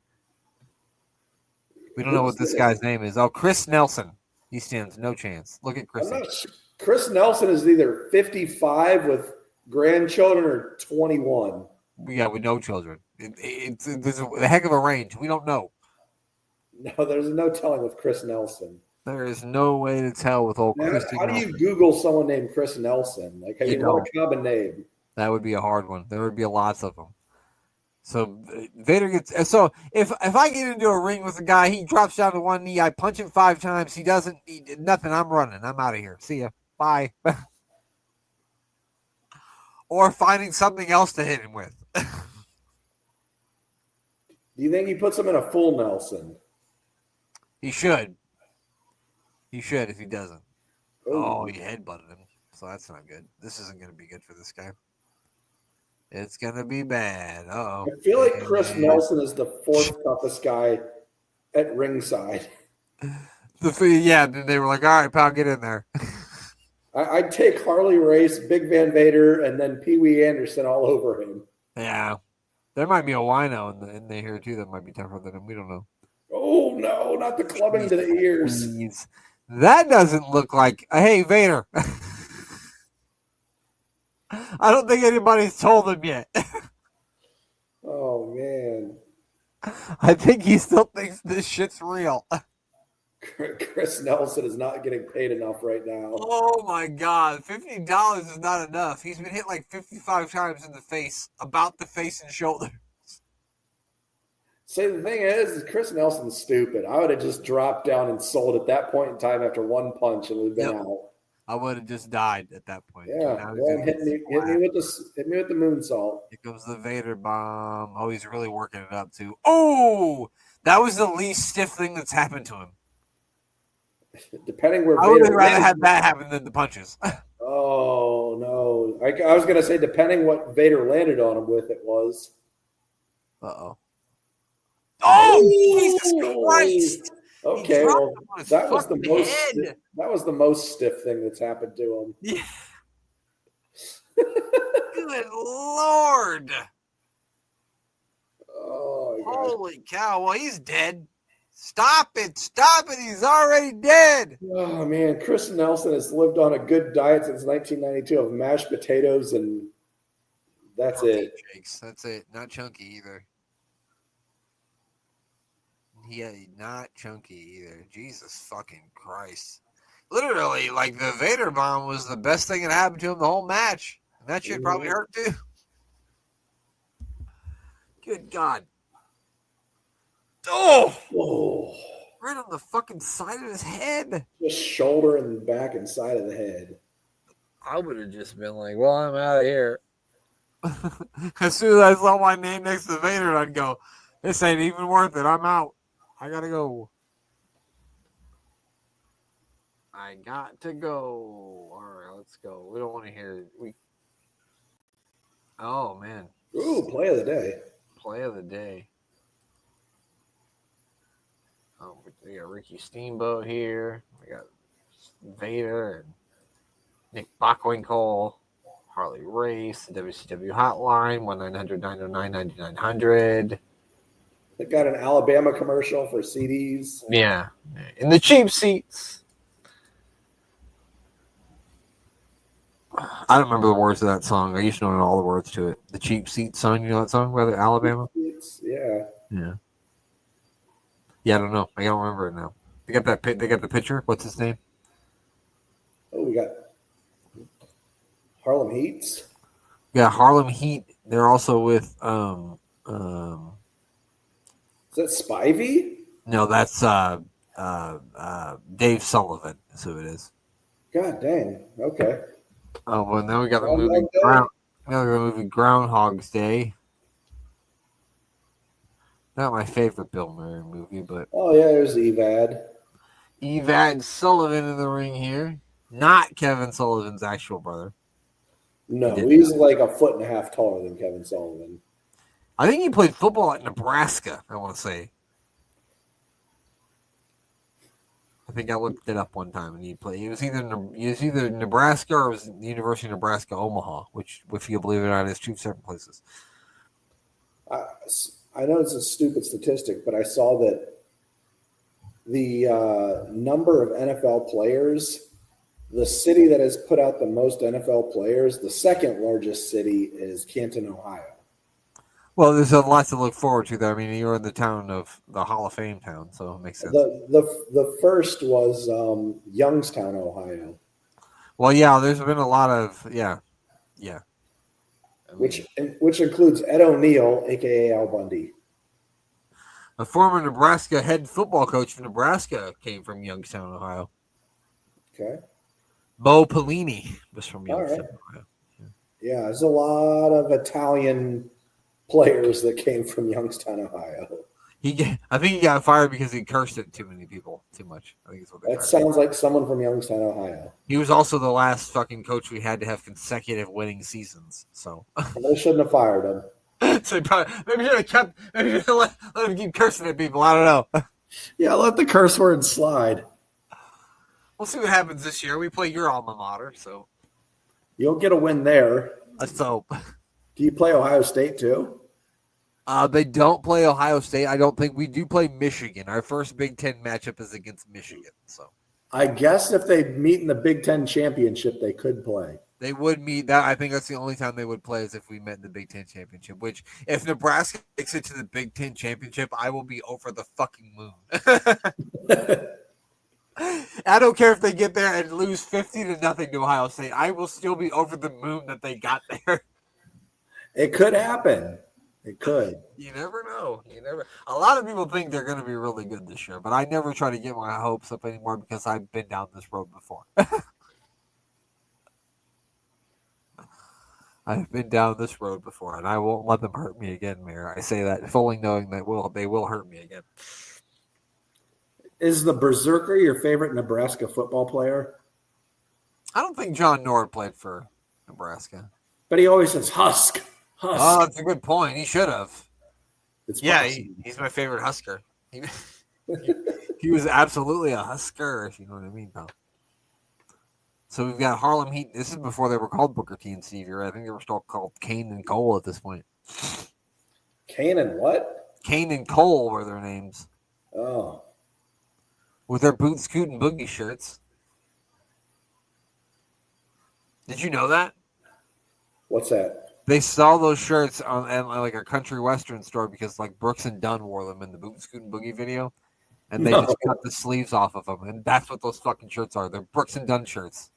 We don't know what this guy's name is. Oh, Chris Nelson. He stands no chance. Look at Chris. Chris Nelson is either 55 with grandchildren or 21. Yeah, with no children. There's a heck of a range. We don't know. No, there's no telling with Chris Nelson. There is no way to tell with old Chris. How do you Google someone named Chris Nelson? Like, hey, what a common name. That would be a hard one. There would be lots of them. So Vader gets. So if I get into a ring with a guy, he drops down to one knee. I punch him 5 times. He doesn't. Nothing. I'm running. I'm out of here. See ya. Bye. Or finding something else to hit him with. Do you think he puts him in a full Nelson? He should. He should if he doesn't. Ooh. Oh, he headbutted him. So that's not good. This isn't going to be good for this guy. It's going to be bad. Uh-oh. I feel like Chris Nelson is the 4th toughest guy at ringside. Yeah, they were like, all right, pal, get in there. I'd take Harley Race, Big Van Vader, and then Pee Wee Anderson all over him. Yeah. There might be a wino in there here, too, that might be tougher than him. We don't know. Oh, no, not the clubbing to the ears. Please. That doesn't look like, hey, Vader. I don't think anybody's told him yet. Oh, man. I think he still thinks this shit's real. Chris Nelson is not getting paid enough right now. Oh, my God. $50 is not enough. He's been hit like 55 times in the face, about the face and shoulder. See, the thing is Chris Nelson's stupid. I would have just dropped down and sold at that point in time after one punch and would have been out. I would have just died at that point. Yeah, hit me with the moonsault. Here comes the Vader bomb. Oh, he's really working it up too. Oh, that was the least stiff thing that's happened to him. Depending where I would have rather had that happen than the punches. Oh no! I was gonna say depending what Vader landed on him with, it was. Uh-oh. Oh, Jesus Christ! Okay, well, that was the most stiff thing that's happened to him. Yeah. Good Lord! Oh, holy cow! Well, he's dead. Stop it! He's already dead. Oh man, Chris Nelson has lived on a good diet since 1992 of mashed potatoes, and that's it. Shakes. That's it. Not chunky either. Yeah, not chunky either. Jesus fucking Christ. Literally, like the Vader bomb was the best thing that happened to him the whole match. And that shit probably hurt too. Good God. Oh! Right on the fucking side of his head. Just shoulder and back and side of the head. I would have just been like, well, I'm out of here. As soon as I saw my name next to Vader, I'd go, this ain't even worth it. I'm out. I gotta go. I got to go. All right, let's go. We don't want to hear it. Oh, man. Ooh, play of the day. Play of the day. Oh, we got Ricky Steamboat here. We got Vader. Nick Bockwinkel, Harley Race, the WCW Hotline, 1-900-909-9900. They got an Alabama commercial for CDs. Yeah. In the cheap seats. I don't remember the words of that song. I used to know all the words to it. The cheap seat song, you know that song by the Alabama? Yeah. Yeah. Yeah, I don't know. I don't remember it now. They got that. They got the picture. What's his name? Oh, we got Harlem Heats. Yeah, Harlem Heat. They're also with Is that Spivey? No, that's Dave Sullivan. That's who it is. God dang. Okay. Oh well, now we got the Groundhog movie. Day? Now we got the movie Groundhog's Day. Not my favorite Bill Murray movie, but Oh yeah, there's Evad. Evad Sullivan in the ring here. Not Kevin Sullivan's actual brother. No, he's like a foot and a half taller than Kevin Sullivan. I think he played football at Nebraska, I want to say. I think I looked it up one time, and he was either Nebraska or it was the University of Nebraska Omaha, which, if you believe it or not, is two separate places. I know it's a stupid statistic, but I saw that the number of NFL players, the city that has put out the most NFL players, the second largest city is Canton, Ohio. Well, there's a lot to look forward to there. I mean, you're in the town of the Hall of Fame town, so it makes sense. The first was Youngstown, Ohio. Well, yeah, there's been a lot of yeah. I mean, which includes Ed O'Neill, aka Al Bundy. A former Nebraska head football coach from Nebraska came from Youngstown, Ohio. Okay. Bo Pelini was from Youngstown, Ohio. Yeah, there's a lot of Italian players that came from Youngstown, Ohio. I think he got fired because he cursed at too many people too much. I think that's what that sounds like someone from Youngstown, Ohio. He was also the last fucking coach we had to have consecutive winning seasons. So they shouldn't have fired him. So maybe should have kept. Maybe should have let him keep cursing at people. I don't know. Yeah, let the curse word slide. We'll see what happens this year. We play your alma mater, so you'll get a win there. Let's hope. Do you play Ohio State too? They don't play Ohio State. I don't think we do play Michigan. Our first Big Ten matchup is against Michigan. So I guess if they meet in the Big Ten championship, they could play. They would meet that. I think that's the only time they would play is if we met in the Big Ten championship. Which, if Nebraska makes it to the Big Ten championship, I will be over the fucking moon. I don't care if they get there and lose 50-0 to Ohio State. I will still be over the moon that they got there. It could happen. It could. You never know. A lot of people think they're going to be really good this year, but I never try to get my hopes up anymore because I've been down this road before. I've been down this road before, and I won't let them hurt me again, Mayor. I say that fully knowing that they will hurt me again. Is the Berserker your favorite Nebraska football player? I don't think John Nord played for Nebraska. But he always says Husk. Oh, that's a good point. He should have. He's my favorite Husker. He was absolutely a Husker, if you know what I mean, pal. So we've got Harlem Heat. This is before they were called Booker T and Stevie, right? I think they were still called Kane and Cole at this point. Kane and what? Kane and Cole were their names. Oh. With their boot, scoot, and boogie shirts. Did you know that? What's that? They saw those shirts at like a country western store because like Brooks and Dunn wore them in the Boot Scoot and Boogie video, and they just cut the sleeves off of them, and that's what those fucking shirts are. They're Brooks and Dunn shirts.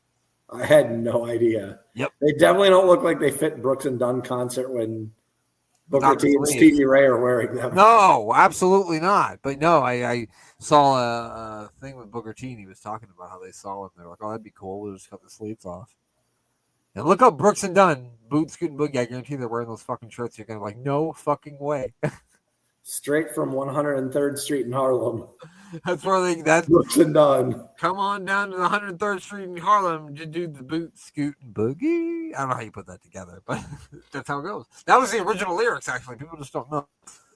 I had no idea. Yep. They definitely don't look like they fit Brooks and Dunn concert when Booker T and Stevie Ray are wearing them. No, absolutely not. But no, I saw a thing with Booker T and he was talking about how they saw it. And they're like, oh, that'd be cool. We'll just cut the sleeves off. And look up Brooks and Dunn, Boot, Scoot, and Boogie. I guarantee they're wearing those fucking shirts. You're going to be like, no fucking way. Straight from 103rd Street in Harlem. That's where that's Brooks and Dunn. Come on down to the 103rd Street in Harlem to do the Boot, Scoot, and Boogie. I don't know how you put that together, but that's how it goes. That was the original lyrics, actually. People just don't know.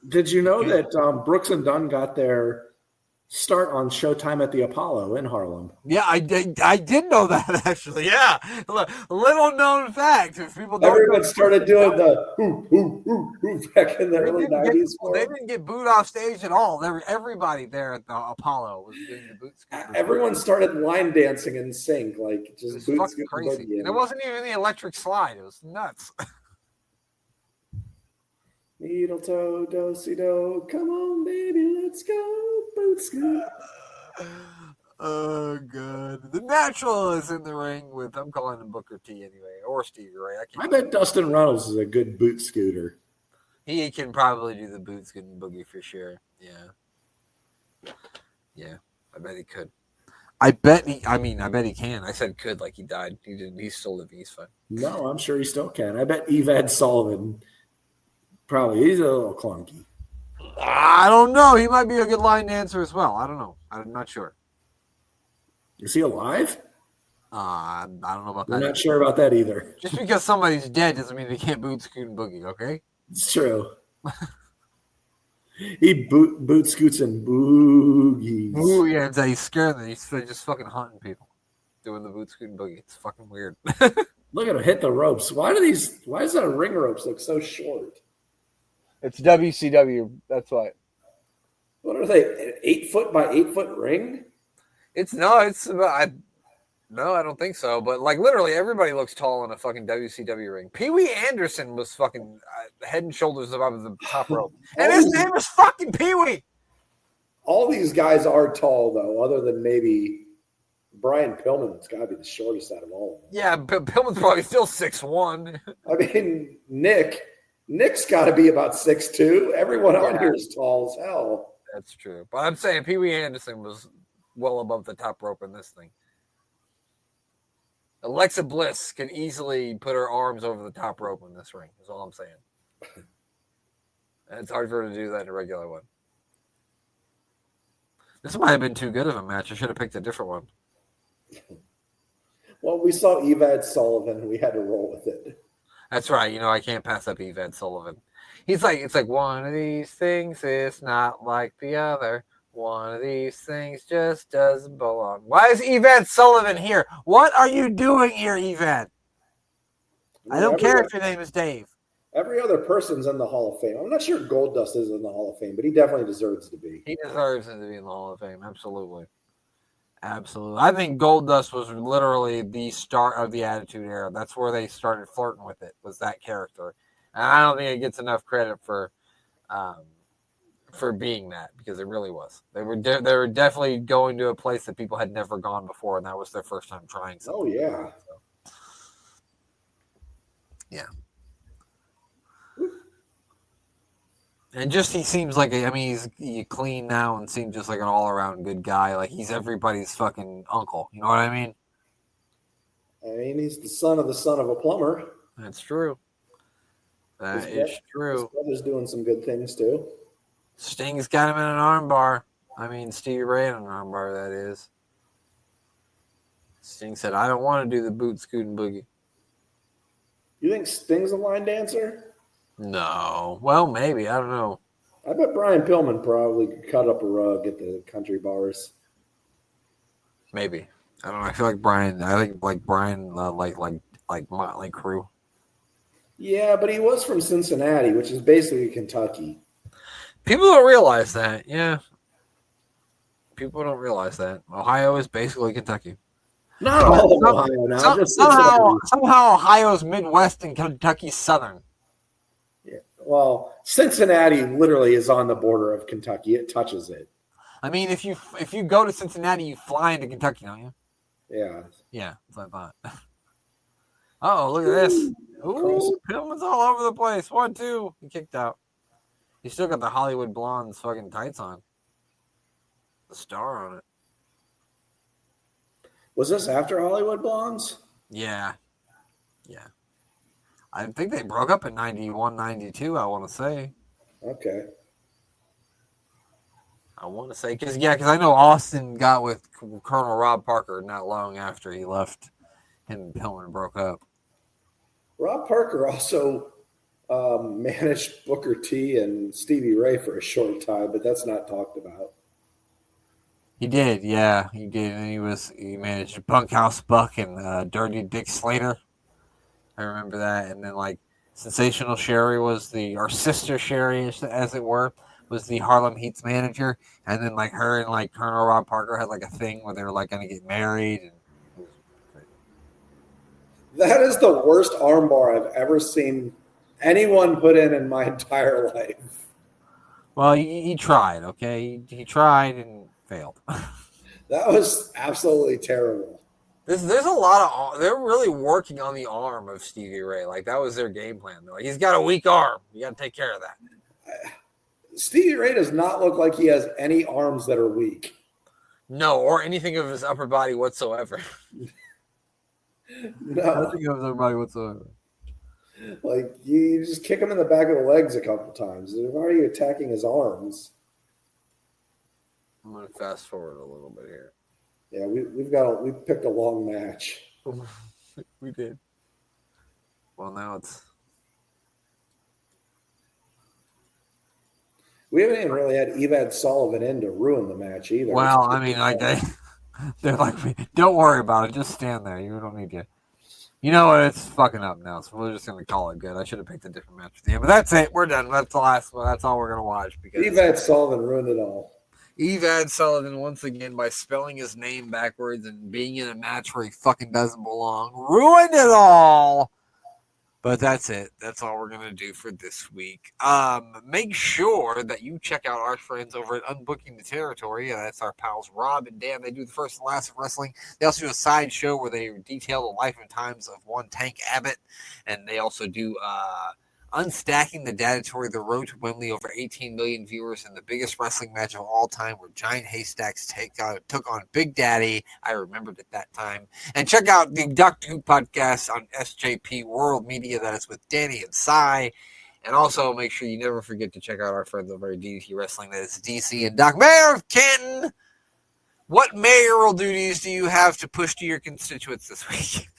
Did you know that Brooks and Dunn got their start on Showtime at the Apollo in Harlem. Yeah, I did know that actually. Yeah, little known fact. If people don't Everyone know, started doing the hoo back in the early 90s. They didn't get booed off stage at all. Everybody there at the Apollo was doing the boot scoot. Everyone started line dancing in sync, like just boot scoot crazy. And it wasn't even the electric slide. It was nuts. Needle toe, do-si-do, come on, baby, let's go, boot scoot. Oh, God. The Natural is in the ring with, I'm calling him Booker T anyway, or Stevie Ray. I bet Dustin Runnels is a good boot scooter. He can probably do the boot scooting boogie for sure. Yeah. Yeah, I bet he could. I bet he can. I said could like he died. He didn't. He's still living. He's fine. No, I'm sure he still can. I bet Evad Sullivan probably, he's a little clunky. I don't know. He might be a good line dancer as well. I don't know. I'm not sure. Is he alive? I don't know about that. I'm not sure about that either. Just because somebody's dead doesn't mean they can't boot scoot and boogie, okay? It's true. He boot scoots and boogies. Ooh, yeah, he's scaring them. He's just fucking hunting people doing the boot scoot and boogie. It's fucking weird. Look at him hit the ropes. Why does the ring ropes look so short? It's WCW. That's why. What are they? An 8 foot by 8 foot ring? No, I don't think so. But like literally, everybody looks tall in a fucking WCW ring. Pee Wee Anderson was fucking head and shoulders above the top rope, and his name is fucking Pee Wee. All these guys are tall though, other than maybe Brian Pillman's got to be the shortest out of all of them. Yeah, Pillman's probably still 6'1". I mean, Nick's got to be about 6'2". Everyone on here is tall as hell. That's true. But I'm saying Pee Wee Anderson was well above the top rope in this thing. Alexa Bliss can easily put her arms over the top rope in this ring, is all I'm saying. And it's hard for her to do that in a regular one. This might have been too good of a match. I should have picked a different one. Well, we saw Evad Sullivan. We had to roll with it. That's right. You know, I can't pass up Evad Sullivan. It's like one of these things is not like the other. One of these things just doesn't belong. Why is Evad Sullivan here? What are you doing here, Evad? I don't care if your name is Dave. Every other person's in the Hall of Fame. I'm not sure Goldust is in the Hall of Fame, but he definitely deserves to be. He deserves to be in the Hall of Fame. Absolutely. Absolutely. I think Goldust was literally the start of the Attitude Era. That's where they started flirting with it, was that character. And I don't think it gets enough credit for being that, because it really was. They were definitely going to a place that people had never gone before, and that was their first time trying something. Oh, yeah. So, yeah. And just he seems like he's clean now and seems just like an all-around good guy. Like he's everybody's fucking uncle. You know what I mean? I mean, he's the son of a plumber. That's true. That is true. His brother's doing some good things, too. Sting's got him in an armbar. I mean, Stevie Ray in an armbar, that is. Sting said, I don't want to do the boot scoot and boogie. You think Sting's a line dancer? No. Well, maybe. I don't know. I bet Brian Pillman probably could cut up a rug at the country bars. Maybe. I don't know. I feel like Brian. I think like Brian, like Motley Crue. Yeah, but he was from Cincinnati, which is basically Kentucky. People don't realize that. Yeah. People don't realize that. Ohio is basically Kentucky. Not all of Ohio now. Somehow Ohio's Midwest and Kentucky's Southern. Yeah. Well, Cincinnati literally is on the border of Kentucky. It touches it. I mean, if you go to Cincinnati, you fly into Kentucky, don't you? Yeah. Yeah, that's what I thought. Oh, look at this. Ooh, Pillman's all over the place. 1, 2. He kicked out. He still got the Hollywood Blondes fucking tights on. The star on it. Was this after Hollywood Blondes? Yeah. Yeah. I think they broke up in 91, 92, I want to say. Okay. I want to say, because I know Austin got with Colonel Rob Parker not long after he left. Him and Pillman broke up. Rob Parker also managed Booker T and Stevie Ray for a short time, but that's not talked about. He did, yeah, he did, and he managed Bunkhouse Buck and Dirty Dick Slater. I remember that, and then like Sensational Sherry was or Sister Sherry, as it were, was the Harlem Heat's manager, and then like her and like Colonel Rob Parker had like a thing where they were like going to get married, and it was great. That is the worst armbar I've ever seen anyone put in my entire life. Well, he tried, okay, he tried and failed. That was absolutely terrible. There's a lot of they're really working on the arm of Stevie Ray. Like that was their game plan. They're like, he's got a weak arm. You got to take care of that. Stevie Ray does not look like he has any arms that are weak. No, or anything of his upper body whatsoever. No, nothing of his upper body whatsoever. Like you just kick him in the back of the legs a couple times. Why are you attacking his arms? I'm gonna fast forward a little bit here. Yeah, we picked a long match. We did. Well, now we haven't even really had Evad Sullivan in to ruin the match either. Well, I mean, like they're like, don't worry about it. Just stand there. You don't need to. You know what? It's fucking up now, so we're just gonna call it good. I should have picked a different match at the end, but that's it. We're done. That's the last one. That's all we're gonna watch because Evad Sullivan ruined it all. Evad Sullivan, once again, by spelling his name backwards and being in a match where he fucking doesn't belong, ruined it all. But that's it. That's all we're going to do for this week. Make sure that you check out our friends over at Unbooking the Territory. That's our pals Rob and Dan. They do the first and last of wrestling. They also do a side show where they detail the life and times of one Tank Abbott. And they also do Unstacking the Dadatory, the road to Wembley, over 18 million viewers in the biggest wrestling match of all time where Giant Haystacks took on Big Daddy. I remembered at that time. And check out the Doctor Who podcast on SJP World Media. That is with Danny and Cy. And also make sure you never forget to check out our friends over at DDT Wrestling. That is DC and Doc. Mayor of Canton, what mayoral duties do you have to push to your constituents this week?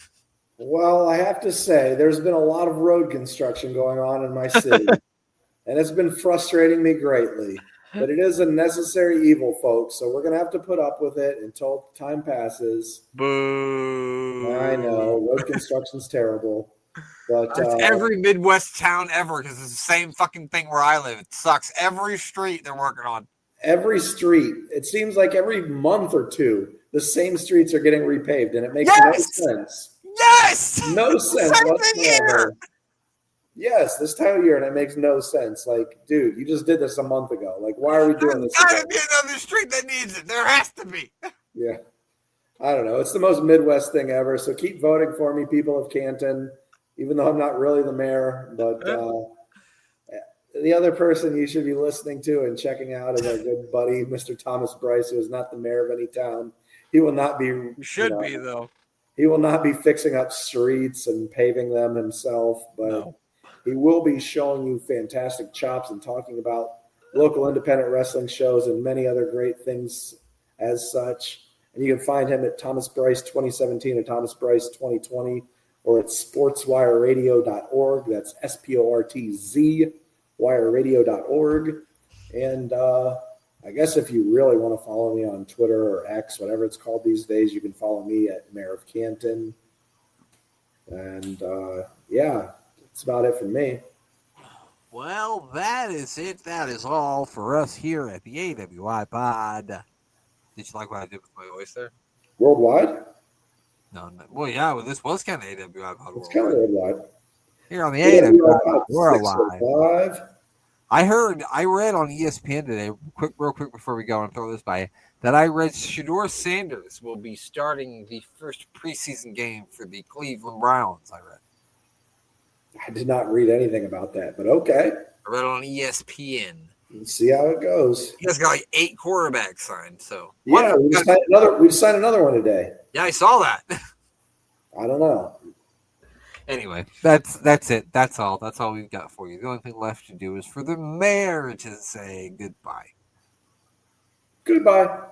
Well, I have to say, there's been a lot of road construction going on in my city, and it's been frustrating me greatly. But it is a necessary evil, folks, so we're going to have to put up with it until time passes. Boo. I know, road construction's terrible. But every Midwest town ever, because it's the same fucking thing where I live. It sucks. Every street they're working on. Every street. It seems like every month or two, the same streets are getting repaved, and it makes no sense. Yes! No sense whatsoever. Yes, this time of year, and it makes no sense. Like, dude, you just did this a month ago. Like, why are we doing this? There's got to be another street that needs it. There has to be. Yeah. I don't know. It's the most Midwest thing ever. So keep voting for me, people of Canton, even though I'm not really the mayor. But the other person you should be listening to and checking out is our good buddy, Mr. Thomas Bryce, who is not the mayor of any town. He will not be. You should be, though. He will not be fixing up streets and paving them himself, but he will be showing you fantastic chops and talking about local independent wrestling shows and many other great things as such. And you can find him at Thomas Bryce 2017 or Thomas Bryce 2020 or at sportswireradio.org. That's SPORTZ wireradio.org. And I guess if you really want to follow me on Twitter or X, whatever it's called these days, you can follow me at Mayor of Canton. And that's about it for me. Well, that is it. That is all for us here at the AWIPOD. Did you like what I did with my voice there? Worldwide? No. Well, yeah, well, this was kind of AWIPOD. It's kind of worldwide. Here on the AWIPOD, we're alive. I read on ESPN today, real quick before we go and throw this by, that I read Shedeur Sanders will be starting the first preseason game for the Cleveland Browns. I did not read anything about that, but okay. I read it on ESPN. Let's see how it goes. He has got like 8 quarterbacks signed, so yeah, we signed another one today. Yeah, I saw that. I don't know. Anyway, that's it. That's all. That's all we've got for you. The only thing left to do is for the mayor to say goodbye. Goodbye.